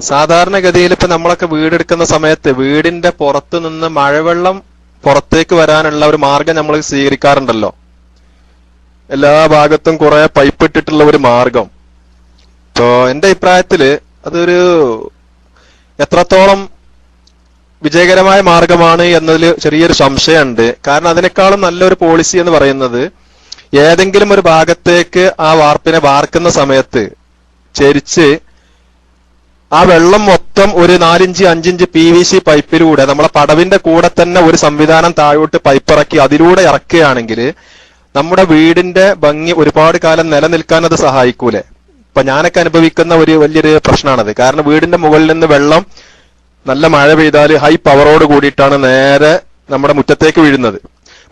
S2: സാധാരണഗതിയിൽ ഇപ്പൊ നമ്മളൊക്കെ വീടെടുക്കുന്ന സമയത്ത് വീടിന്റെ പുറത്ത് നിന്ന് മഴവെള്ളം പുറത്തേക്ക് വരാനുള്ള ഒരു മാർഗം നമ്മൾ സ്വീകരിക്കാറുണ്ടല്ലോ. എല്ലാ ഭാഗത്തും കുറെ പൈപ്പ് ഇട്ടിട്ടുള്ള ഒരു മാർഗം. ഇപ്പോ എന്റെ അഭിപ്രായത്തില് അതൊരു എത്രത്തോളം വിജയകരമായ മാർഗമാണ് എന്നതിൽ ചെറിയൊരു സംശയമുണ്ട്. കാരണം അതിനേക്കാളും നല്ലൊരു പോളിസി എന്ന് പറയുന്നത്, ഏതെങ്കിലും ഒരു ഭാഗത്തേക്ക് ആ വാർപ്പിനെ വാർക്കുന്ന സമയത്ത് ചരിച്ച് ആ വെള്ളം മൊത്തം ഒരു 4 ഇഞ്ച് 5 ഇഞ്ച് PVC പൈപ്പിലൂടെ നമ്മളെ പടവിന്റെ കൂടെ തന്നെ ഒരു സംവിധാനം താഴോട്ട് പൈപ്പ് ഇറക്കി അതിലൂടെ ഇറക്കുകയാണെങ്കിൽ നമ്മുടെ വീടിന്റെ ഭംഗി ഒരുപാട് കാലം നിലനിൽക്കാൻ അത് സഹായിക്കൂലേ? ഇപ്പൊ ഞാനൊക്കെ അനുഭവിക്കുന്ന ഒരു വലിയൊരു പ്രശ്നമാണത്. കാരണം വീടിന്റെ മുകളിൽ നിന്ന് വെള്ളം നല്ല മഴ പെയ്താൽ ഹൈ പവറോട് കൂടിയിട്ടാണ് നേരെ നമ്മുടെ മുറ്റത്തേക്ക് വീഴുന്നത്.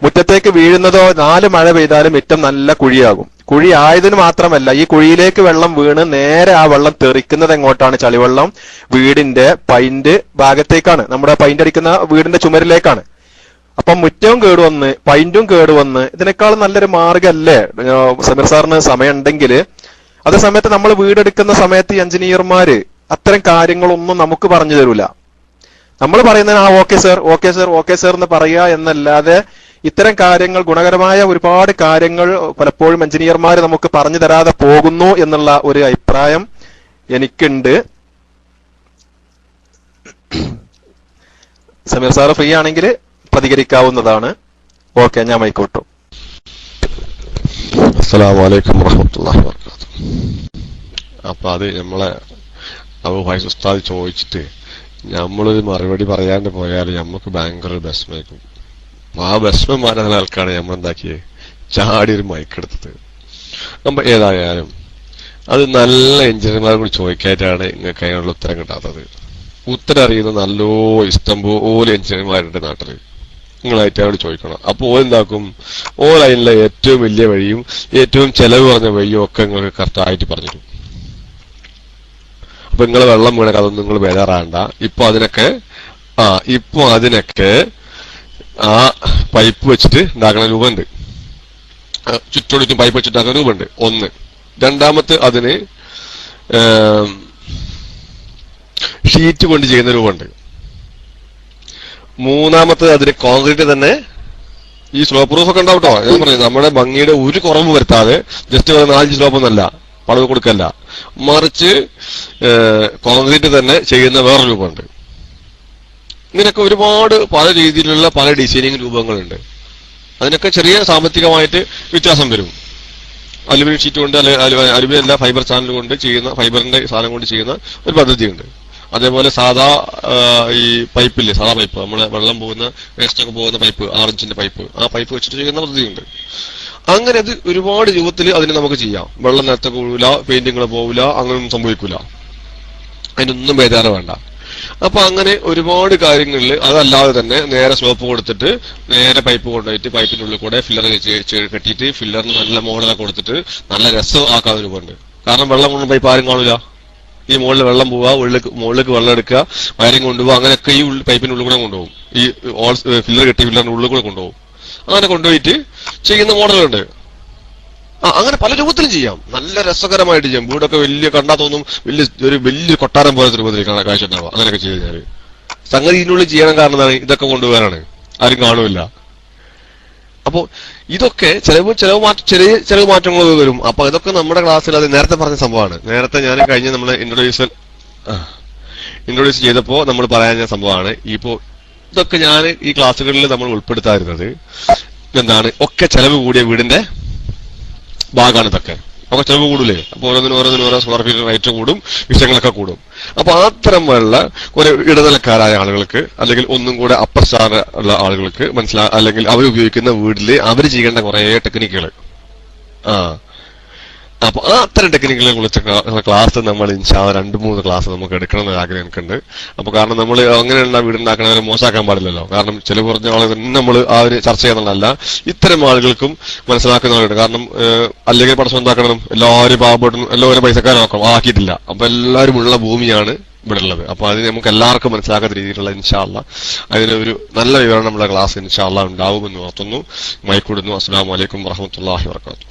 S2: മുറ്റത്തേക്ക് വീഴുന്നതോ 4 മഴ പെയ്താലും മുറ്റം നല്ല കുഴിയാകും. കുഴി ആയതിന് മാത്രമല്ല, ഈ കുഴിയിലേക്ക് വെള്ളം വീണ് നേരെ ആ വെള്ളം തെറിക്കുന്നത് എങ്ങോട്ടാണ്? ചളിവെള്ളം വീടിന്റെ പൈന്റ് ഭാഗത്തേക്കാണ്, നമ്മുടെ പൈന്റ് അടിക്കുന്ന വീടിന്റെ ചുമരിലേക്കാണ്. അപ്പം മുറ്റവും കേടുവന്ന് പൈന്റും കേടുവന്ന് ഇതിനേക്കാളും നല്ലൊരു മാർഗമല്ലേ സമീർ സാറിന് സമയം ഉണ്ടെങ്കിൽ? അതേ സമയത്ത് നമ്മൾ വീടെടുക്കുന്ന സമയത്ത് ഈ എഞ്ചിനീയർമാര് അത്തരം കാര്യങ്ങളൊന്നും നമുക്ക് പറഞ്ഞു തരൂല. നമ്മൾ പറയുന്നത് okay sir okay sir okay sir എന്ന് പറയുക എന്നല്ലാതെ ഇത്തരം കാര്യങ്ങൾ, ഗുണകരമായ ഒരുപാട് കാര്യങ്ങൾ പലപ്പോഴും എഞ്ചിനീയർമാർ നമുക്ക് പറഞ്ഞു തരാതെ പോകുന്നു എന്നുള്ള ഒരു അഭിപ്രായം എനിക്കുണ്ട്. സമീർ സാറ് ഫ്രീ ആണെങ്കിൽ പ്രതികരിക്കാവുന്നതാണ്. ഓക്കെ, ഞാൻ മൈക്കോട്ടു.
S1: അസ്സലാമു അലൈക്കും വറഹ്മത്തുള്ളാഹി വബറകാതുഹു. അപ്പൊ അത് നമ്മളെ അബൂ ഫൈസ് ഉസ്താദ് ചോദിച്ചിട്ട് നമ്മളൊരു മറുപടി പറയാണ്ട് പോയാൽ നമുക്ക് ഭയങ്കര വിഷമായിരിക്കും. ആ വിഷമം മാറ്റുന്ന ആൾക്കാണ് നമ്മൾ എന്താക്കിയത്, ചാടി ഒരു മൈക്കെടുത്തത്. അപ്പൊ ഏതായാലും അത് നല്ല എഞ്ചിനീയർമാരെ കൂടി ചോദിക്കാനായിട്ടാണ് നിങ്ങൾക്ക് അതിനുള്ള ഉത്തരം കിട്ടാത്തത്. ഉത്തരം അറിയുന്ന നല്ലോ ഇഷ്ടംപോലെ എഞ്ചിനീയർമാരുടെ നാട്ടില്. നിങ്ങളായിട്ട് അവിടെ ചോദിക്കണം. അപ്പൊ ഓരെന്താക്കും, അതിനുള്ള ഏറ്റവും വലിയ വഴിയും ഏറ്റവും ചെലവ് കുറഞ്ഞ വഴിയും ഒക്കെ നിങ്ങൾക്ക് കറക്റ്റായിട്ട് പറഞ്ഞിരും. അപ്പൊ നിങ്ങൾ വെള്ളം വീണ അതൊന്നും നിങ്ങൾ ബേജാറാണ്ട. ഇപ്പൊ അതിനൊക്കെ ആ പൈപ്പ് വെച്ചിട്ട് ഉണ്ടാക്കുന്ന രൂപമുണ്ട്. ചുറ്റോടിച്ചും പൈപ്പ് വെച്ചിട്ടുണ്ടാക്കുന്ന രൂപമുണ്ട്. ഒന്ന്. രണ്ടാമത്തെ അതിന് ഷീറ്റ് കൊണ്ട് ചെയ്യുന്ന രൂപമുണ്ട്. മൂന്നാമത്തെ അതിന് കോൺക്രീറ്റ് തന്നെ ഈ സ്ലോപ്പ് പ്രൂഫ് ഒക്കെ ഉണ്ടാവും കേട്ടോ. ഞാൻ പറഞ്ഞു നമ്മുടെ ഭംഗിയുടെ ഒരു കുറവ് വരുത്താതെ ജസ്റ്റ് 4 സ്ലോപ്പ് ഒന്നല്ല, പടവ് കൊടുക്കല്ല, മറിച്ച് കോൺക്രീറ്റ് തന്നെ ചെയ്യുന്ന വേറെ രൂപമുണ്ട്. ഇങ്ങനെയൊക്കെ ഒരുപാട് പല രീതിയിലുള്ള പല ഡിസൈനിങ് രൂപങ്ങളുണ്ട്. അതിനൊക്കെ ചെറിയ സാമ്പത്തികമായിട്ട് വ്യത്യാസം വരും. അലുമിനിയം ഷീറ്റ് കൊണ്ട് അലുമിനിയം അല്ല ഫൈബർ ചാനൽ കൊണ്ട് ചെയ്യുന്ന, ഫൈബറിന്റെ സാധനം കൊണ്ട് ചെയ്യുന്ന ഒരു പദ്ധതിയുണ്ട്. അതേപോലെ സാധാ ഈ പൈപ്പില്ലേ, സാധാ പൈപ്പ്, നമ്മുടെ വെള്ളം പോകുന്ന വേസ്റ്റ് ഒക്കെ പോകുന്ന പൈപ്പ്, 6 ഇഞ്ചിന്റെ പൈപ്പ്, ആ പൈപ്പ് വെച്ചിട്ട് ചെയ്യുന്ന പദ്ധതിയുണ്ട്. അങ്ങനെ അത് ഒരുപാട് രൂപത്തിൽ അതിന് നമുക്ക് ചെയ്യാം. വെള്ളം നേരത്തെ പോവില്ല, പെയിന്റിങ്ങൾ പോവില്ല, അങ്ങനെയൊന്നും സംഭവിക്കില്ല. അതിനൊന്നും ബേജാറ് വേണ്ട. അപ്പൊ അങ്ങനെ ഒരുപാട് കാര്യങ്ങളിൽ അതല്ലാതെ തന്നെ നേരെ സ്ലോപ്പ് കൊടുത്തിട്ട് നേരെ പൈപ്പ് കൊണ്ടുപോയിട്ട് പൈപ്പിന്റെ ഉള്ളിൽ കൂടെ ഫില്ലർ കെട്ടിയിട്ട് ഫില്ലറിന് നല്ല മോഡലൊക്കെ കൊടുത്തിട്ട് നല്ല രസം ആക്കാവുന്ന രൂപമുണ്ട്. കാരണം വെള്ളം കൊണ്ട് പൈപ്പ് ആരും കാണൂല. ഈ മുകളിൽ വെള്ളം പോവുക, മുകളിലേക്ക് വെള്ളം എടുക്കുക, വയറിങ് കൊണ്ടുപോകുക, അങ്ങനെയൊക്കെ ഈ പൈപ്പിന്റെ ഉള്ളിൽ കൂടെ കൊണ്ടുപോകും. ഈ ഫില്ലർ കെട്ടി ഫില്ലറിന്റെ ഉള്ളിൽ കൂടെ കൊണ്ടുപോകും. അങ്ങനെ കൊണ്ടുപോയിട്ട് ചെയ്യുന്ന മോഡലുണ്ട്. അങ്ങനെ പല രൂപത്തിലും ചെയ്യാം. നല്ല രസകരമായിട്ട് ചെയ്യാം. വീടൊക്കെ വലിയ കണ്ടാ തോന്നും വലിയ കൊട്ടാരം പോലത്തെ രൂപത്തിൽ കാഴ്ച ഉണ്ടാവുക. അങ്ങനെയൊക്കെ ചെയ്ത് കഴിഞ്ഞാൽ സംഗതി ഇതിനുള്ളിൽ ചെയ്യണം. കാരണം എന്താണ്, ഇതൊക്കെ കൊണ്ടുപോകാനാണ്, ആരും കാണുമില്ല. അപ്പോ ഇതൊക്കെ ചെറിയ ചെലവ് മാറ്റങ്ങൾ വരും. അപ്പൊ ഇതൊക്കെ നമ്മുടെ ക്ലാസ്സിൽ അത് നേരത്തെ പറഞ്ഞ സംഭവമാണ്. നേരത്തെ ഞാൻ കഴിഞ്ഞ നമ്മളെ ഇൻട്രൊഡ്യൂസ് ചെയ്തപ്പോ നമ്മൾ പറയാൻ സംഭവമാണ്. ഇപ്പോ ഇതൊക്കെ ഞാൻ ഈ ക്ലാസ്സുകളിൽ നമ്മൾ ഉൾപ്പെടുത്താറുന്നത് എന്താണ്, ഒക്കെ ചെലവ് കൂടിയ വീടിന്റെ ഭാഗമാണ് ഇതൊക്കെ. ഒക്കെ ചെലവ് കൂടൂലേ? അപ്പൊ ഓരോ സ്ക്വയർ ഫീറ്റ് റേറ്റ് കൂടും, വിഷയങ്ങളൊക്കെ കൂടും. അപ്പൊ അത്തരമുള്ള കുറെ ഇടനിലക്കാരായ ആളുകൾക്ക്, അല്ലെങ്കിൽ ഒന്നും കൂടെ അപ്പർ സ്റ്റാർ ഉള്ള ആളുകൾക്ക് അല്ലെങ്കിൽ അവർ ഉപയോഗിക്കുന്ന വീട്ടില് അവർ ചെയ്യേണ്ട കുറെ ടെക്നിക്കുകൾ അപ്പൊ അത്തരം ടെക്നിക്കുകളെ കുറിച്ച് ക്ലാസ് നമ്മൾ ഇൻഷാ 2-3 ക്ലാസ് നമുക്ക് എടുക്കണം എന്ന് ആഗ്രഹം എനിക്കുണ്ട്. അപ്പൊ കാരണം നമ്മൾ അങ്ങനെയുള്ള വീടുണ്ടാക്കണവരെ മോശമാക്കാൻ പാടില്ലല്ലോ. കാരണം ചില കുറഞ്ഞ ആളുകൾ നമ്മൾ ആ ഒരു ചർച്ച ചെയ്യുന്നതല്ല, ഇത്തരം ആളുകൾക്കും മനസ്സിലാക്കുന്നവരുണ്ട്. കാരണം അല്ലെങ്കിൽ പടസം എന്താക്കണം, എല്ലാവരും പാവപ്പെടുന്നു, എല്ലാവരും പൈസക്കാരാക്കണം, ആക്കിയിട്ടില്ല. അപ്പൊ എല്ലാവരും ഉള്ള ഭൂമിയാണ് ഇവിടെ ഉള്ളത്. അപ്പൊ അതിന് നമുക്ക് എല്ലാവർക്കും മനസ്സിലാക്കാത്ത രീതിയിലുള്ള ഇൻഷാ അല്ലാഹ് അതിനൊരു നല്ല വിവരണം നമ്മുടെ ക്ലാസ് ഇൻഷാ അല്ലാഹ് ഉണ്ടാവുമെന്ന് ഓർത്തുന്നു. മൈക്കൂടുന്നു. അസ്സലാമു അലൈക്കും വറഹ്മത്തുള്ളാഹി വബറകാതുഹു.